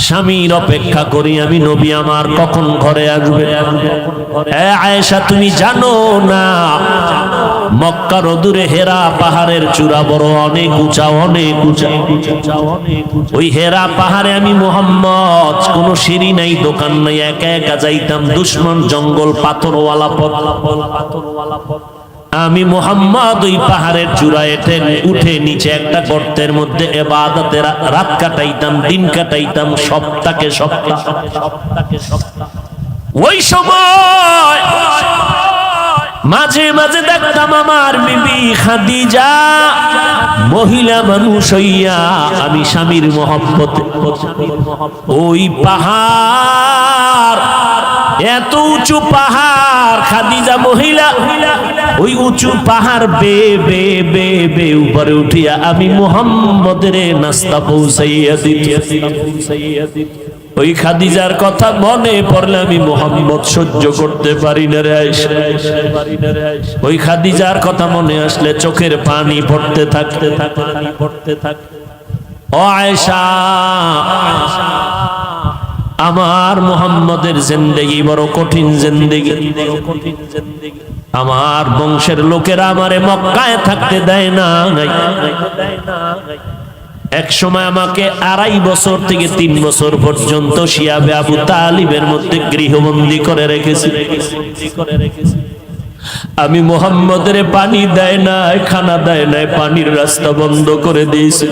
স্বামীর অপেক্ষা করি আমি, নবী আমার কখন ঘরে আসবে। আয়েশা তুমি জানো না মক্কার দূরে হেরা পাহাড়ের চূড়া বড় অনেক উঁচা, অনেক উঁচা। ওই হেরা পাহাড়ে আমি মুহাম্মদ, কোনো সিঁড়ি নাই, দোকান নাই, একা একা যাইতাম, দুশ্মন জঙ্গল, পাথরওয়ালা পথ। আমি মুহাম্মদ ওই পাহাড়ের চূড়ায় উঠে নিচে একটা গর্তের মধ্যে ইবাদতে রাত কাটাইতাম, দিন কাটাইতাম, সপ্তাহে সপ্তাহ। ওই সময় মাঝে মাঝে দেখতাম আমার বিবি খাদিজা মহিলা মানুষ হইয়া আমি স্বামীর মহব্বতে ওই পাহাড়, এত উঁচু পাহাড়, খাদিজা মহিলা ওই উঁচু পাহাড় বে বে বে বে উপরে উঠিয়া আমি মুহাম্মদের নাস্তা পৌঁছাইয়া দিতে। ওই খাদিজার কথা মনে পড়লে আমি মুহাম্মদ সহ্য করতে পারি না রে আয়েশা। ওই খাদিজার কথা মনে আসলে চোখের পানি পড়তে থাকতে ও আয়েশা, আমার মুহাম্মদের জিন্দেগি বড় কঠিন জিন্দেগি। আমার বংশের লোকেরা আমারে মক্কায় থাকতে দেয় না। এক সময় আমাকে 2.5 বছর থেকে 3 বছর পর্যন্ত শিয়াবে আবু তালিবের মধ্যে গৃহবন্দী করে রেখেছি। আমি মুহাম্মদের পানি দেয় নাই, খানা দেয় নাই, পানির রাস্তা বন্ধ করে দিয়েছি।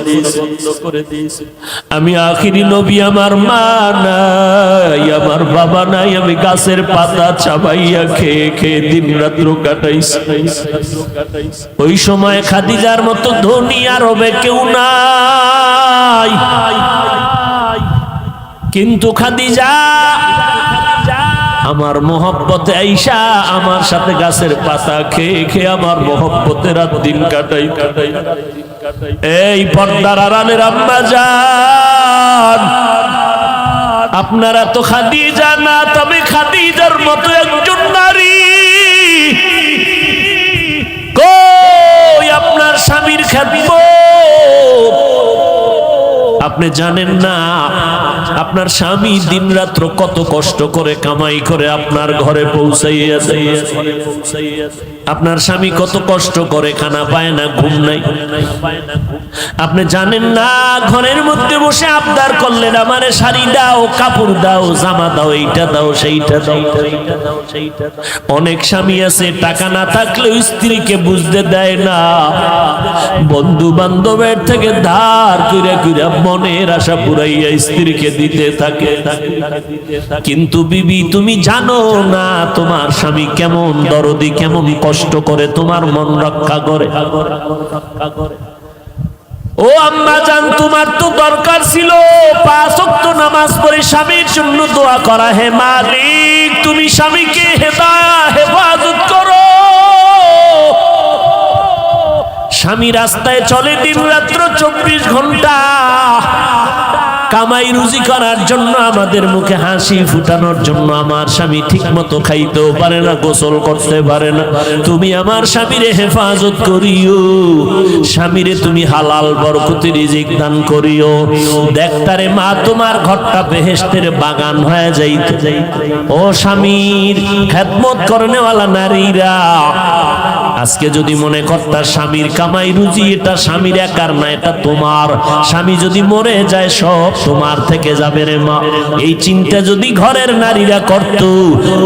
আমি আখিরি নবী, আমার মা নাই, আমার বাবা নাই, আমি গাছের পাতা চাবাইয়া খেয়ে খেয়ে দিন রাত্র কাটাইছি। ওই সময় খাদিজার মতো ধনী আরবে কেউ নাই, কিন্তু খাদিজা আমার মহব্বতে আইসা আমার সাথে গাছের পাতা খেয়ে খেয়ে আমার মহব্বতে রাত দিন কাটাই। এই পর্দার আড়ালের আম্মা জান, আপনারা তো খাদিজা না, তবে খাদিজার মতো একজন নারী কই আপনার স্বামীর খেদমত আপনি জানেন না। আপনার স্বামী দিন রাত্র কত কষ্ট করে কামাই করে আপনার ঘরে পৌঁছাইয়া দেয়। আপনার স্বামী কত কষ্ট করে, খানা পায় না, ঘুম নাই। আপনি জানেন না, ঘরের মধ্যে বসে আবদার করলেন আমারে শাড়ি দাও, কাপড় দাও, জামা দাও, এইটা দাও, সেইটা দাও। অনেক স্বামী আছে টাকা না থাকলেও স্ত্রীকে বুঝতে দেয় না, বন্ধু বান্ধবের থেকে ধার কইরা কইরা মনের আশা পুরাইয়া স্ত্রীকে দিতে থাকে। কিন্তু বিবি তুমি জানো না তোমার স্বামী কেমন দরদি, কেমন কষ্ট করে তোমার মন রক্ষা করে। ও আম্মা জান, তোমার তো দরকার ছিল 5 ওয়াক্ত নামাজ পড়ে স্বামীর জন্য দোয়া করা। হে মালিক, তুমি স্বামীকে হেফাজত করো। স্বামী রাস্তায় চলে দিন রাত্র 24 ঘন্টা কামাই রুজি করার জন্য, আমাদের মুখে হাসি ফুটানোর জন্য। আমার স্বামী ঠিক মতো খাইতেও পারে না, গোসল করতে পারে না। তুমি আমার স্বামীরে হেফাজত করিও, স্বামীরে তুমি হালাল বরকতি রিজিক দান করিও। দেখতারে মা, তোমার ঘরটা বেহেশতের বাগান হয়ে যাইতে। ও স্বামীর খেদমত করনেওয়ালা নারীরা, আজকে যদি মনে করতা স্বামীর কামাই রুজি এটা স্বামীর একার না, এটা তোমার। স্বামী যদি মরে যায় সব তোমার থেকে যাবে রে মা। এই চিন্তা যদি ঘরের নারীরা করত,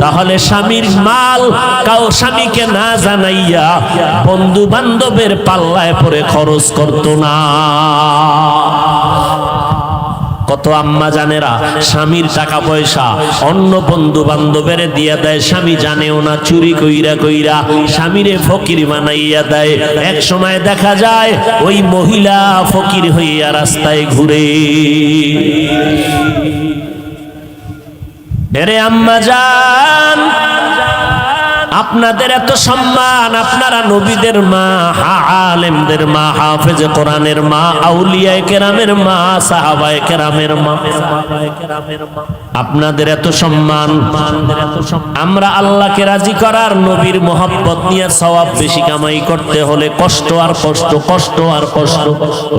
তাহলে স্বামীর মাল স্বামীকে না জানাইয়া বন্ধু বান্ধবের পাল্লায় পরে খরচ করত না। কত আম্মা জানেরা স্বামীর টাকা পয়সা অন্য বন্ধু বান্ধবের দিয়া দেয়, স্বামী জানেও না, চুরি কইরা কইরা স্বামীরে ফকির বানাইয়া দেয়। এক সময় দেখা যায় ওই মহিলা ফকির হইয়া রাস্তায় ঘুরে। এরে আম্মা জান, আপনাদের এত সম্মান, আপনারা নবীদের মা, আলেমদের মা, হাফেজে কোরআনের মা, আউলিয়ায়ে কেরামের মা, সাহাবায়ে কেরামের মা, আপনাদের এত সম্মান। আমরা আল্লাহকে রাজি করার, নবীর মোহাব্বত নিয়ে সওয়াব বেশি কামাই করতে হলে কষ্ট আর কষ্ট, কষ্ট আর কষ্ট।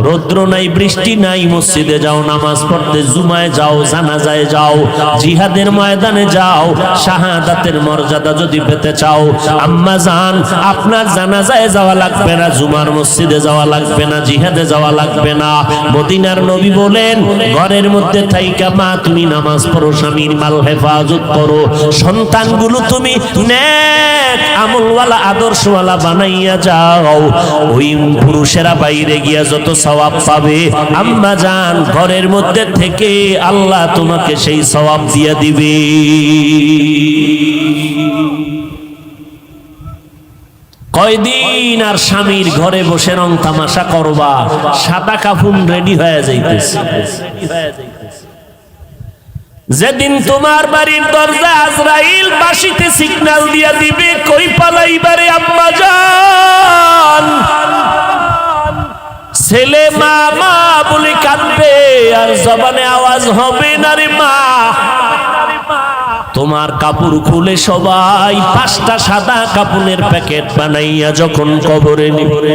রৌদ্র নাই, বৃষ্টি নাই, মসজিদে যাও নামাজ পড়তে, জুমায় যাও, জানাজায় যাও, জিহাদের ময়দানে যাও। শাহাদাতের মর্যাদা যদি পেতে চাও, আম্মা জান, আপনার জানাজায় যাওয়া লাগবে না, জুমার মসজিদে যাওয়া লাগবে না, জিহাদে যাওয়া লাগবে না। মদিনার নবী বলেন, ঘরের মধ্যে থাইকা মা তুমি নামাজ পড়ো, স্বামীর মাল হেফাজত করো, সন্তানগুলো তুমি নেক আমলওয়ালা আদর্শওয়ালা বানাইয়া যাও। ওই পুরুষেরা বাইরে গিয়া যত সওয়াব পাবে, আম্মা জান ঘরের মধ্যে থেকে আল্লাহ তোমাকে সেই সওয়াব দিয়ে দিবে। কয়দিন আর স্বামীর ঘরে বসে রং তামাশা করবা, সাদা কাফন রেডি হয়ে যাইতেছে। যেদিন তোমার বাড়ির দরজা আজরাইল বাঁশিতে সিগন্যাল দিয়া দিবে, কই পালাইবারে আম্মা জান, ছেলে মা মা বলে কাঁদবে আর জবানে আওয়াজ হবে না রে মা। তোমার কাপড় খুলে সবাই 5টা সাদা কাপড়ের প্যাকেট বানাইয়া যখন কবরে নিবে,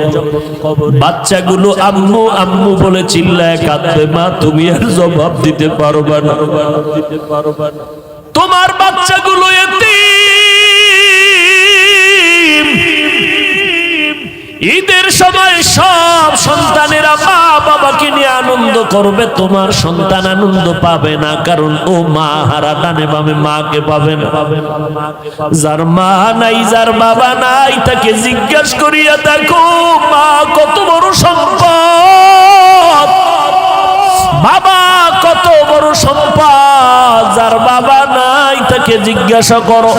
বাচ্চাগুলো আম্মু আম্মু বলে চিল্লায় কাঁদবে, মা তুমি আর জবাব দিতে পারবা না। তোমার বাচ্চাগুলো এতিম, ঈদের সময় সব সন্তানেরা মা বাবাকে নিয়ে আনন্দ করবে, তোমার সন্তান আনন্দ পাবে না, কারণ ও মা হারা, ডানে বামে মাকে পাবে না। যার মা নাই, যার বাবা নাই, তাকে জিজ্ঞাসা করিয়া দেখো মা কত বড় সম্পদ, বাবা কত বড় সম্পদ। যার বাবা নাই তাকে জিজ্ঞাসা করো,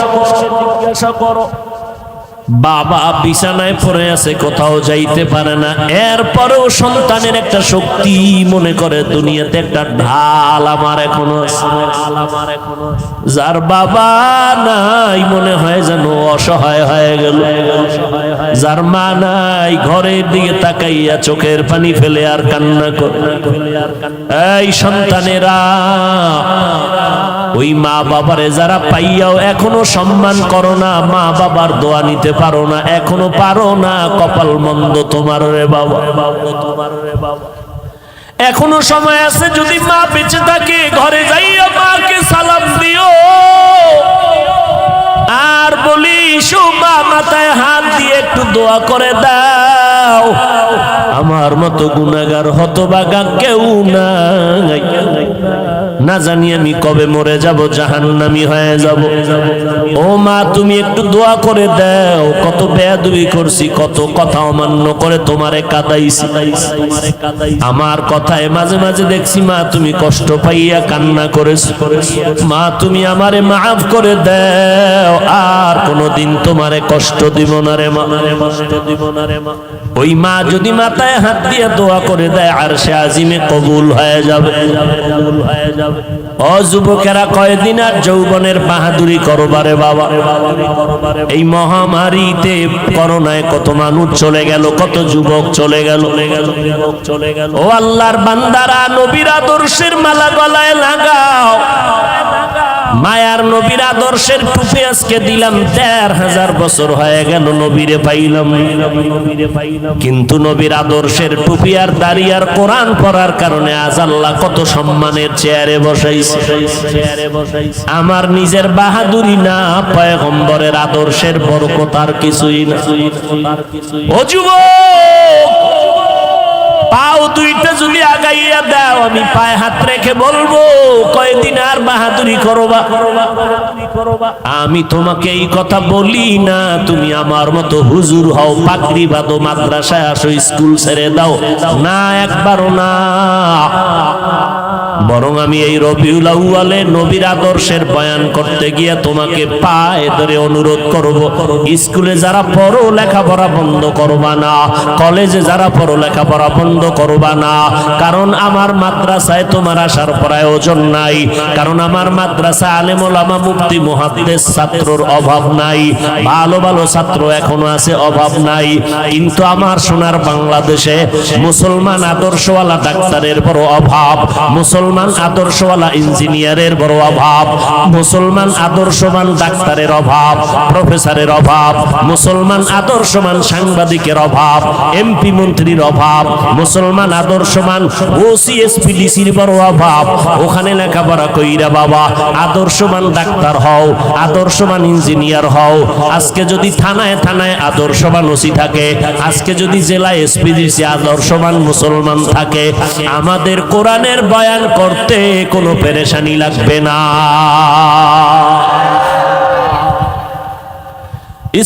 বাবা বিছানায় পড়ে আছে, কোথাও যাইতে পারে না, এরপরেও সন্তানের একটা শক্তি মনে করে দুনিয়াতে একটা ঢাল আমার এখনো আছে। যার বাবা নাই মনে হয় যেন অসহায় হয়ে গেল। যার মা নাই ঘরের দিকে তাকাইয়া চোখের পানি ফেলে আর কান্না করে। এই সন্তানেরা, ওই মা বাবারে যারা পাইয়াও এখনো সম্মান করো না, মা বাবার দোয়া নিতে পারো না, এখনো পারো না, কপাল মন্দ তোমার রে বাবা। এখনো সময় আছে, যদি মা বেঁচে থাকে ঘরে যাইয়া মাকে সালাম দিও আর বলি, মা মাথায় হাত দিয়ে একটু দোয়া করে দাও, আমার মতো গুনাহগার হতভাগা কেউ নাই, না জানি আমি কবে মরে যাব, জাহান্নামী হয়ে যাব। ও মা তুমি একটু দোয়া করে দাও, কত বেয়াদবি করছি, কত কথা অমান্য করে তোমারে কাঁদাইছি, আমার কথায় মাঝে মাঝে দেখছি মা তুমি কষ্ট পাইয়া কান্না করেছো, মা তুমি আমারে মাফ করে দাও, আর কোনোদিন তোমারে কষ্ট দিব না রে মা, কষ্ট দিব না রে মা। ওই মা যদি মাথায় হাত দিয়ে দোয়া করে দেয়, আরশে আজিমে কবুল হয়ে যাবে। ও যুবকেরা, কয়দিন আর যৌবনের বাহাদুরি করবারে বাবা। এই মহামারীতে করোনায় কত মানুষ চলে গেল, কত যুবক চলে গেল। ও আল্লাহর বান্দারা, নবীর আদর্শের মালা গলায় লাগাও। মায়ার নবীর আদর্শের টুপি আজকে দিলাম, ১,৫০০ বছর হয়ে গেল নবীরে পাইলাম, কিন্তু নবীর আদর্শের টুপি আর দাড়ি আর কোরআন পড়ার কারণে আজ আল্লাহ কত সম্মানের চেয়ারে বসাইছে। আমার নিজের বাহাদুরি না, পয়গম্বরের আদর্শের বরকত আর কিছুই না। ও যুবক, পাও দুইটা যদি আগাইয়া দাও, আমি পায়ে হাত রেখে বলবো, কয়দিন আর বাহাদুরি করবা? আমি তোমাকে এই কথা বলি না, তুমি আমার মতো হুজুর হও, পাগড়ি বাঁধো, মাদ্রাসায় আসো, স্কুল ছেড়ে দাও না, একবারও না। বরং আমি এই রবিউল আউয়ালে নবীর আদর্শের বয়ান করতে গিয়ে তোমাকে পায়ে ধরে অনুরোধ করব, স্কুলে যারা পড়ো লেখাপড়া বন্ধ করবা না, কলেজে যারা পড়ো লেখাপড়া বন্ধ করবা না। কারণ আমার মাদ্রাসায় তোমার আসার প্রয়োজন নাই, কারণ আমার মাদ্রাসা আলেম ওলামা মুফতি মুহাদ্দিস ছাত্রর অভাব নাই, ভালো ভালো ছাত্র এখনো আছে, অভাব নাই। কিন্তু আমার সোনার বাংলাদেশে মুসলমান আদর্শওয়ালা ডাক্তারের বড় অভাব, মুসলমান আদর্শওয়ালা ইঞ্জিনিয়ারের বড় অভাব, মুসলমান আদর্শবান ডাক্তারের অভাব, প্রফেসরের অভাব, মুসলমান আদর্শবান সাংবাদিকের অভাব, এমপি মন্ত্রীর অভাব, মুসলমান আদর্শবান ওসি এসপিডিসির বড় অভাব। ওখানে লেখাপড়া কইরা বাবা আদর্শবান ডাক্তার হও, আদর্শবান ইঞ্জিনিয়ার হও। আজকে যদি থানায় থানায় আদর্শবান ওসি থাকে, আজকে যদি জেলায় এসপিডিসি আদর্শবান মুসলমান থাকে, আমাদের কোরআনের বয়ান করতে কোনো পেরেশানি লাগবে না।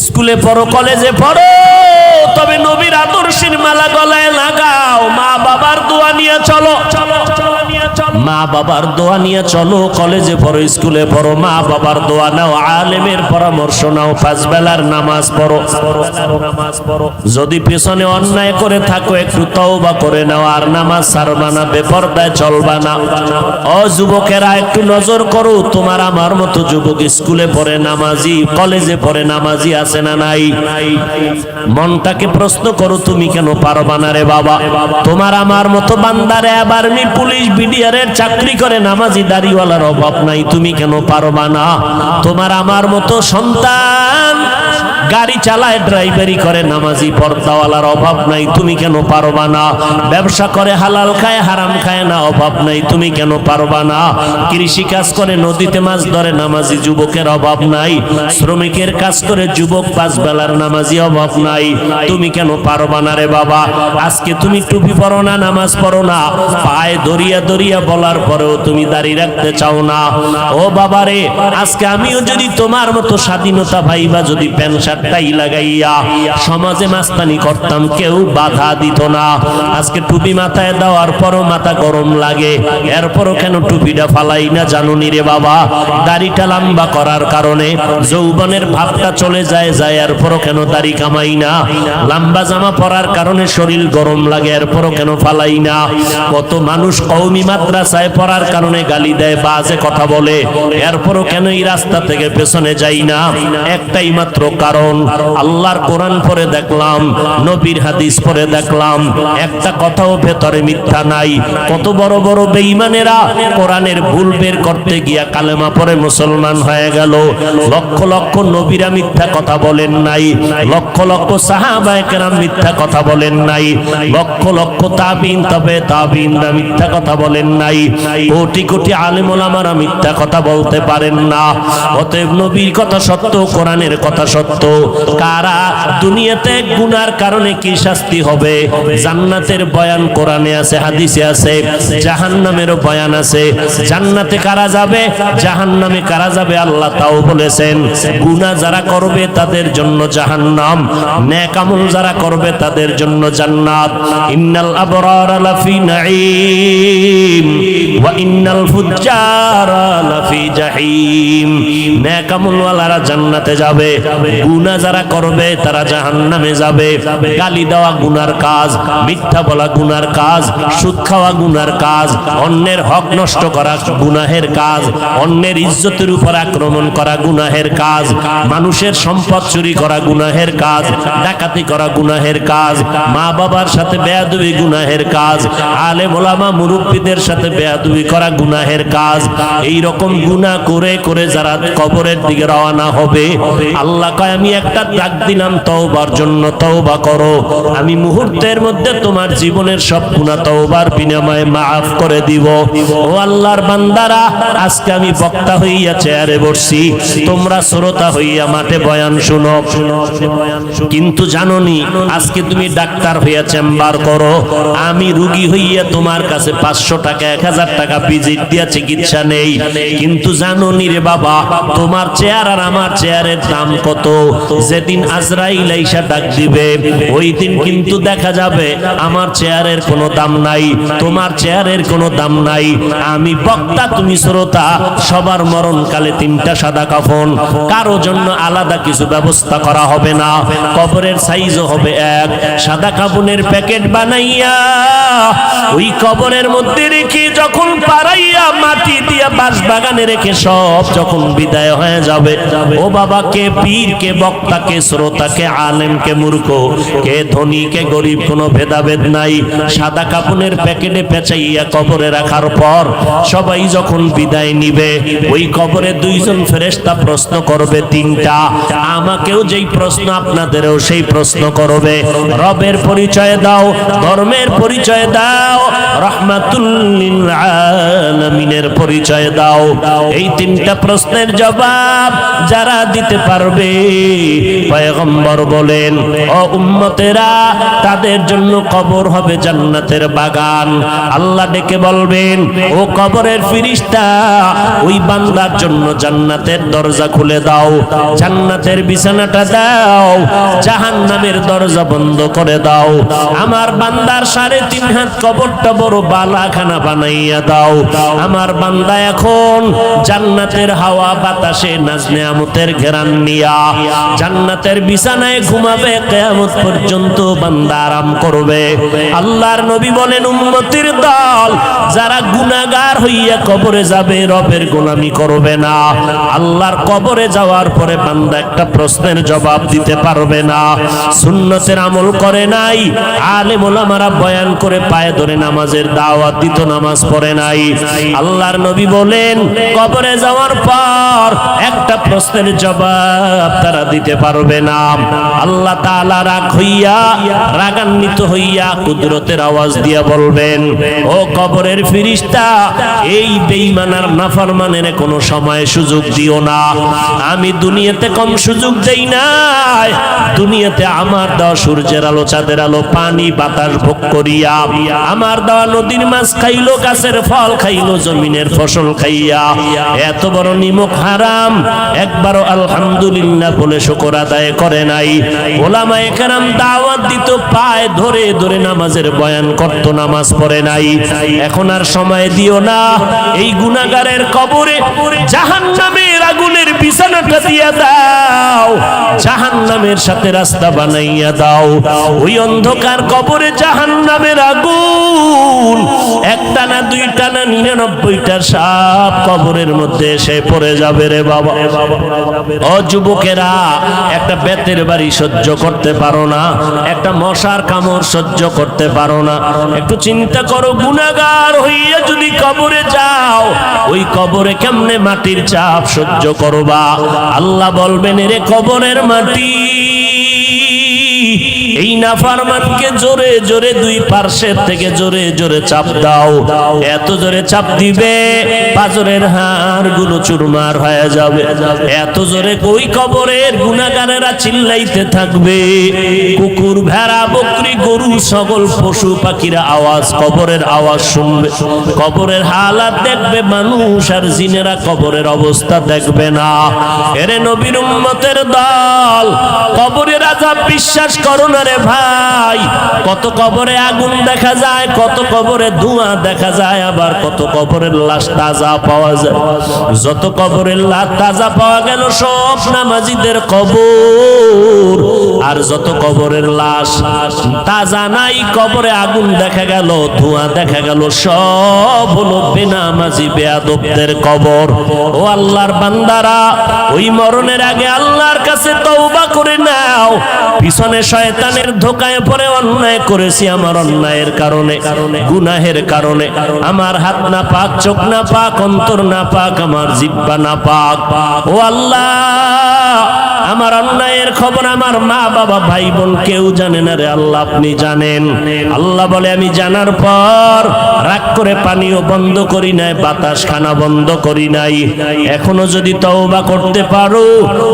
স্কুলে পড়ো, কলেজে পড়ো, তবে নবীর আদর্শের মালা গলায় লাগাও। মা বাবার দোয়া নিয়ে চলো, মা বাবার দোয়া নিয়ে চলো। কলেজে পড়ো, স্কুলে পড়ো, মা বাবার দোয়া নাও, আলেমের পরামর্শ নাও, পাঁচ বেলার নামাজ পড়ো। যদি পেছনে অন্যায় করে থাকো একটু তওবা করে নাও, আর নামাজ ছাড়বা না, বেপরদায় চলবা না। ও যুবকেরা একটু নজর করো, তোমার আমার মতো যুবক স্কুলে পড়ে নামাজি, কলেজে পড়ে নামাজি আছে না নাই? মনটাকে প্রশ্ন করো, তুমি কেন পারবা না রে বাবা? তোমার আমার মতো বান্দারে আবার পুলিশ বিডিআরের চাকরি করে নামাজি দাড়িওয়ালার অভাব নাই, তুমি কেন পারবা না? তোমার আমার মতো সন্তান গাড়ি চালায়, ড্রাইভারি করে, নামাজি পর্দাওয়ালার অভাব নাই, তুমি কেন পারবা না? ব্যবসা করে, হালাল খায় হারাম খায় না, অভাব নাই, তুমি কেন পারবা না? কৃষি কাজ করে, নদীতে মাছ ধরে, নামাজি যুবকের অভাব নাই। শ্রমিকের কাজ করে যুবক, পাঁচ বেলার নামাজি, অভাব নাই, তুমি কেন পারবা না রে বাবা? আজকে তুমি টুপি পরো না, নামাজ পড়ো না, পায়ে দরিয়া দরিয়া বলার পরেও তুমি দাঁড়িয়ে রাখতে চাও না। ও বাবা রে, আজকে আমিও যদি তোমার মতো স্বাধীনতা ভাইবা যদি প্যান্ট শার্টটাই লাগাইয়া সমাজে মাস্তানি করতাম, কেউ বাধা দিত না। আজকে টুপি মাথায় দেওয়ার পরও মাথা গরম লাগে, এরপরও কেন টুপিটা ফালাই না জানুনি রে বাবা? দাড়িটা লম্বা করার কারণে যৌবনের ভাবটা চলে যায়, এরপরও কেন দাড়ি কামাই না? লম্বা জামা পরার কারণে শরীর গরম লাগে, এরপরও কেন ফালাই না? কত মানুষ কওমি মাদ্রাসায় পড়ার কারণে গালি দেয়, বাজে কথা বলে, এরপরও কেন এই রাস্তা থেকে পেছনে যাই না? একটাই মাত্র কারণ, আল্লাহর কোরআন পড়ে দেখলাম, নবীর হাদিস পড়ে দেখলাম, একটা কথাও ভেতরে মিথ্যা নাই। কত বড় বড় বেঈমানেরা কোরআনের ভুল বের করতে গিয়া কালেমা পড়ে মুসলমান হয়ে গেল। লক্ষ লক্ষ নবীরা মিথ্যা কথা বলেন নাই, লক্ষ লক্ষ সাহাবায়ে কেরাম মিথ্যা কথা বলেন নাই, লক্ষ লক্ষ তাবিঈন তবে তাবিঈনরা মিথ্যা কথা বলেন নাই, কোটি কোটি আলেম ওলামারা মিথ্যা কথা বলতে পারেন না। অতএব নবীর কথা সত্য, কোরআনের কথা সত্য। কারা দুনিয়াতে গুনার কারণে কি শাস্তি হবে, জান্নাতের বয়ান কোরআনে আছে, হাদিসে আছে, জাহান্নামেরও বয়ান আছে। জান্নাতে কারা যাবে, জাহান্নামে কারা যাবে, আল্লাহ তাও বলেছেন। গুনাহ যারা করবে তাদের জন্য জাহান্নাম, নেক আমল যারা করবে তাদের জন্য জান্নাত। ইন্নাল আবরারা লাফি নাঈম ওয়া ইন্নাল ফুজ্জারা লাফি জাহিম। নেক আমলওয়ালারা জান্নাতে যাবে, গুনাহ যারা করবে তারা জাহান্নামে যাবে। গালি দেওয়া গুনার কাজ, মিথ্যা বলা গুনার কাজ, সুদ খাওয়া গুনার কাজ, অন্যের হক নষ্ট করা গুনাহের কাজ, অন্যের ইজ্জতের উপর আক্রমণ করা গুনাহের কাজ, মানুষের সম্পদ চুরি করা গুনাহের কাজ, ডাকাতি করা গুনাহের কাজ, মা বাবার সাথে বেয়াদবি গুনাহের কাজ, আলেম ওলামা মুরব্বিদের সাথে বেয়াদবি করা গুনাহের কাজ। এই রকম গুনাহ করে করে যারা কবরের দিকে রওনা হবে, আল্লাহ কয় আমি একটা ডাক দিলাম তওবার জন্য, তওবা করো, আমি মুহূর্তের মধ্যে তোমার জীবনের সব গুনাহ তওবার বিনিময়ে মাফ করে দিব। ও আল্লাহর বান্দারা, আজকে আমি বক্তা হইয়া চেয়ারে বসছি, তোমরা শ্রোতা হইয়া মাঠে বয়ান শুনো। কিন্তু জানোনি আজকে তুমি ডাক্তার হইয়া চেম্বার করো, আমি রোগী হইয়া তোমার কাছে 500 টাকা 1000 টাকা ভিজিট দিয়া চিকিৎসা নেই। কিন্তু জানোনি রে বাবা, তোমার চেয়ার আর আমার চেয়ারের দাম কত? যেদিন আজরাইল আইসা ডাক দিবে ওই দিন কিন্তু দেখা যাবে আমার চেয়ারের কোনো দাম নাই, তোমার চেয়ারের কোনো দাম নাই। আমি বক্তা, তুমি শ্রোতা, সবার মরণকালে তিনটা সাদা কাফন, কারো জন্য আলাদা কিছু ব্যবস্থা করা হবে না। কবরের সাইজও হবে এক। সাদা কাফনের প্যাকেট বানাইয়া ওই কবরের মধ্যে রেখে যখন পাড়াইয়া মাটি দিয়া বাঁশ বাগানে রেখে সব যখন বিদায় হয়ে যাবে, ও বাবা, কে পীর, কে বক্তা, কে শ্রোতা, কে আলেম, কে মূর্খ, কে ধনী, কে গরিব, কোনো ভেদাভেদ নাই। সাদা কাফনের প্যাকেটে পেঁচাইয়া কবরে রাখার পর সবাই যখন বিদায় নিবে, ওই কবরে দুইজন ফেরেশতা প্রশ্ন করবে তিনটা। আমাকেও যেই প্রশ্ন, আপনাদেরও সেই প্রশ্ন করবে। রবের পরিচয় দাও, ধর্মের পরিচয় দাও, রাহমাতুল লিল আলামিনের পরিচয় দাও। এই তিনটা প্রশ্নের জবাব যারা দিতে পারবে, পয়গম্বর বলেন, ও উম্মতেরা, তাদের জন্য কবর হবে জান্নাতের বাগান। আল্লাহ ডেকে বলবেন, ও কবরের ফেরেশতা, ওই বান্দার জন্য জান্নাতের দরজা খুলে দাও, জান্নাতের বিছানাটা দাও, জাহান্নামের দরজা বন্ধ করে দাও। আমার বান্দার 3.5 হাত কবরটা বড় বালাখানা বানাইয়া দাও। আমার বান্দা এখন জান্নাতের হাওয়া বাতাসে নাজ নেয়ামতের ঘেরান নিয়া জান্নাতের বিছানায় ঘুমাবে, কিয়ামত পর্যন্ত বান্দা আরাম করবে। আল্লাহর নবী বলেন, উম্মতের দল যারা গুনাহগার হইয়া কবরে যাবে, রবের গোলামি করবে না, আল্লাহর কবরে যাওয়ার পরে বান্দা একটা প্রশ্নের জবাব দিতে পারবে না। সুন্নতের আমল করে নাই, আলেম ওলামারা বয়ান করে পায়ে ধরে নামাজের দাওয়াত দিত, নামাজ পড়ে নাই। আল্লাহর নবী বলেন, কবরে যাওয়ার পর একটা প্রশ্নের জবাব তারা দিতে পারবে না। আল্লাহ তাআলা রাগ হইয়া, রাগান্বিত হইয়া কুদরতের আওয়াজ দিয়া বলবেন, ও কবরের ফেরেশতা, এই বেঈমানার নাফরমানের কোনো সময় সুযোগ দিও না। আমি দুনিয়াতে কম সুযোগ দেই নাই, দুনিয়াতে আমার দেওয়া সূর্যের আলো, চাঁদের আলো, পানি বাতাস ভোগ করিয়া, আমার দেওয়া নদীর মাছ খাইলো, গাছের ফল খাইলো, জমিনের ফসল খাইয়া এত বড় নিমক হারাম একবারও আলহামদুলিল্লাহ বলে শুকর আদায় করে নাই। ওলামায়ে কেরাম দাওয়াত দিত, পায়ে ধরে ধরে নামাজের বয়ান করত, নামাজ পড়ে নাই। এখন আর সময় দিও না, এই গুনাহগারের কবরে জাহান্নামের আগুনের বিছানাটা দিয়া দাও, জাহান্নামের সাথে রাস্তা বানাইয়া দাও। ওই অন্ধকার কবরে জাহান্নামের আগুন একটা না, দুইটা না, 99টা সাপ কবরের মধ্যে এসে পড়ে যাবে রে বাবা। ও যুবকেরা, একটা বেতের বাড়ি সহ্য করতে পারো না, একটা মশার কামড় সহ্য করতে পারো না। একটু চিন্তা করো, গুনাহগার হইয়া যদি কবরে যাও, ওই কবরে কেমনে মাটির চাপ সহ্য করবা? আল্লাহ বলবেন, এরে কবরের মাটি, এই নাফরমানকে জোরে জোরে দুই পার্শ্বের থেকে জোরে জোরে চাপ দাও। এত জোরে চাপ দিবে পাজরের হাড়গুলো চুরমার হয়ে যাবে। এত জোরে ওই কবরের গুনাহগারেরা চিল্লাইতে থাকবে। কুকুর, ভেড়া, বকরি, গরু, সকল পশু পাখিরা আওয়াজ, কবরের আওয়াজ শুনবে। কবরের হালাত দেখবে মানুষ, আর জিনেরা কবরের অবস্থা দেখবে না। এরে নবীর উম্মতের দল, কবরের আযাব বিশ্বাস করো না রে ভাই। কত কবরে আগুন দেখা যায়, কত কবরে ধোঁয়া দেখা যায়, আবার কত কবরের লাশ তাজা পাওয়া যায়। যত কবরের লাশ তাজা পাওয়া গেল সব নামাজীদের কবর, আর যত কবরের লাশ তাজা নাই, কবরে আগুন দেখা গেল, ধোঁয়া দেখা গেল, সব হলো বেনামাজি বেয়াদবদের কবর। ও আল্লাহর বান্দারা, ওই মরণের আগে আল্লাহর কাছে তওবা করে নাও। পিছনে শয়তানের ধোকায় পড়ে অন্যায় করেছি, আমার অন্যায়ের কারণে, গুনাহের কারণে, আমার হাত না পাক, চোখ না পাক, অন্তর না পাক, আমার জিহ্বা না পাক। ও আল্লাহ, আমার অন্যায়ের খবর আমার মা বাবা ভাই বোন কেউ জানে না রে আল্লাহ, আপনি জানেন। আল্লাহ বলে, আমি জানার পর রাগ করে পানিও বন্ধ করি নাই, বাতাস খানা বন্ধ করি নাই। এখনো যদি তওবা করতে পারো,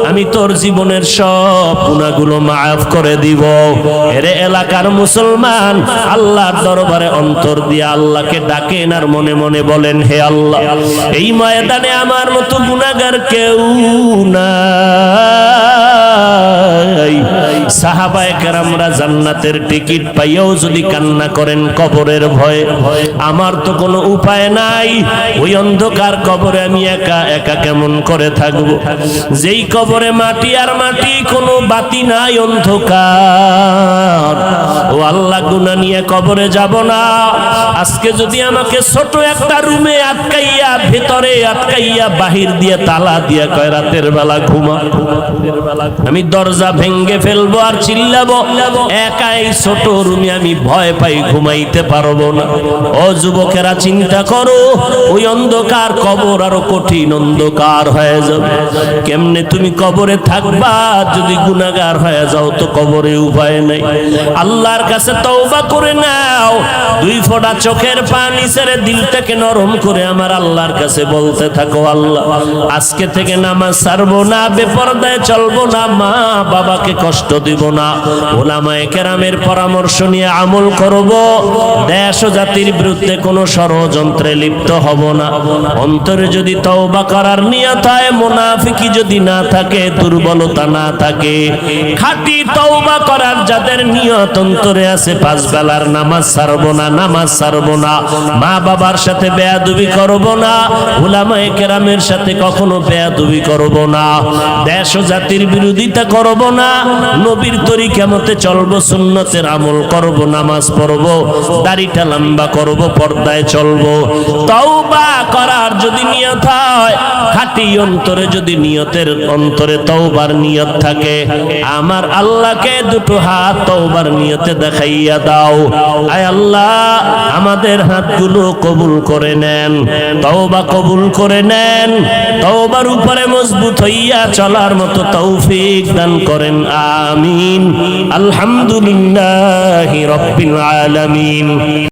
আমি তোর জীবনের সব গুনাহগুলো মাফ করে দিব। এরে এলাকার মুসলমান, আল্লাহর দরবারে অন্তর দিয়ে আল্লাহকে ডাকেন, আর মনে মনে বলেন, হে আল্লাহ, এই ময়দানে আমার মতো গুনাহগার কেউ না। সাহাবায়ে কেরামরা জান্নাতের টিকিট পাইয়াও যদি কান্না করেন কবরের ভয়ে, আমার তো কোনো উপায় নাই, ওই অন্ধকার কবরে আমি একা একা কেমন করে থাকবো? যেই কবরে মাটি আর মাটি, কোনো বাতি নাই, অন্ধকার। ও আল্লাহ, গুনাহ নিয়ে কবরে যাব না। আজকে যদি আমাকে ছোট একটা রুমে আটকাইয়া, ভিতরে আটকাইয়া, বাহির দিয়ে তালা দিয়া কয় রাতের বেলা ঘুমা, আমি দরজা ভেঙ্গে ফেলবো আর চিল্লাবো, একাই ছোট রুমে আমি ভয় পাই, ঘুমাইতে পারবো না। ও যুবকেরা, চিন্তা করো, ওই অন্ধকার কবর আরো কঠিন অন্ধকার হয়ে যাবে। কেমনে তুমি কবরে থাকবা? যদি গুনাহগার হয়ে যাও তো কবরে উপায় নাই। আল্লাহর কাছে তওবা করে নাও, দুই ফোঁটা চোখের পানি ছেড়ে দিলটাকে নরম করে আমার আল্লাহর কাছে বলতে থাকো, আল্লাহ আজকে থেকে নামাজ ছাড়বো না, বেপরদায় চলবো না, মা বাবাকে কষ্ট দিব না, উলামায়ে কেরামের পরামর্শ নিয়ে আমল করব, দেশ ও জাতির বিরুদ্ধে কোনো ষড়যন্ত্রে লিপ্ত হব না। অন্তরে যদি তওবা করার নিয়ত হয়, মুনাফিকি যদি না থাকে, দুর্বলতা না থাকে, খাঁটি তওবা করার যাদের নিয়ত অন্তরে আছে, পাঁচ বেলার নামাজ ছাড়বো না, নামাজ ছাড়বো না, মা বাবার সাথে বেয়াদবি করব না, উলামায়ে কেরামের সাথে কখনো বেয়াদবি করব না, দেশ ও জাতির বিরোধিতা করব না, নবীর তরিকা মতে চলবো, সুন্নতের আমল করব, নামাজ পড়ব, দাড়িটা লম্বা করব, পর্দায় চলবো। তওবা করার যদি নিয়ত হয়, খাঁটি অন্তরে যদি নিয়তের অন্তরে তওবার নিয়ত থাকে, আমার আল্লাহকে দুটো হাত তওবার নিয়তে দেখাইয়া দাও। আয় আল্লাহ, আমাদের হাতগুলো কবুল করে নেন, তওবা কবুল করে নেন, তওবার উপরে মজবুত হইয়া চলার মতো তৌফিক দান করেন, আমিন। আলহামদুলিল্লাহি রাব্বিল আলামিন।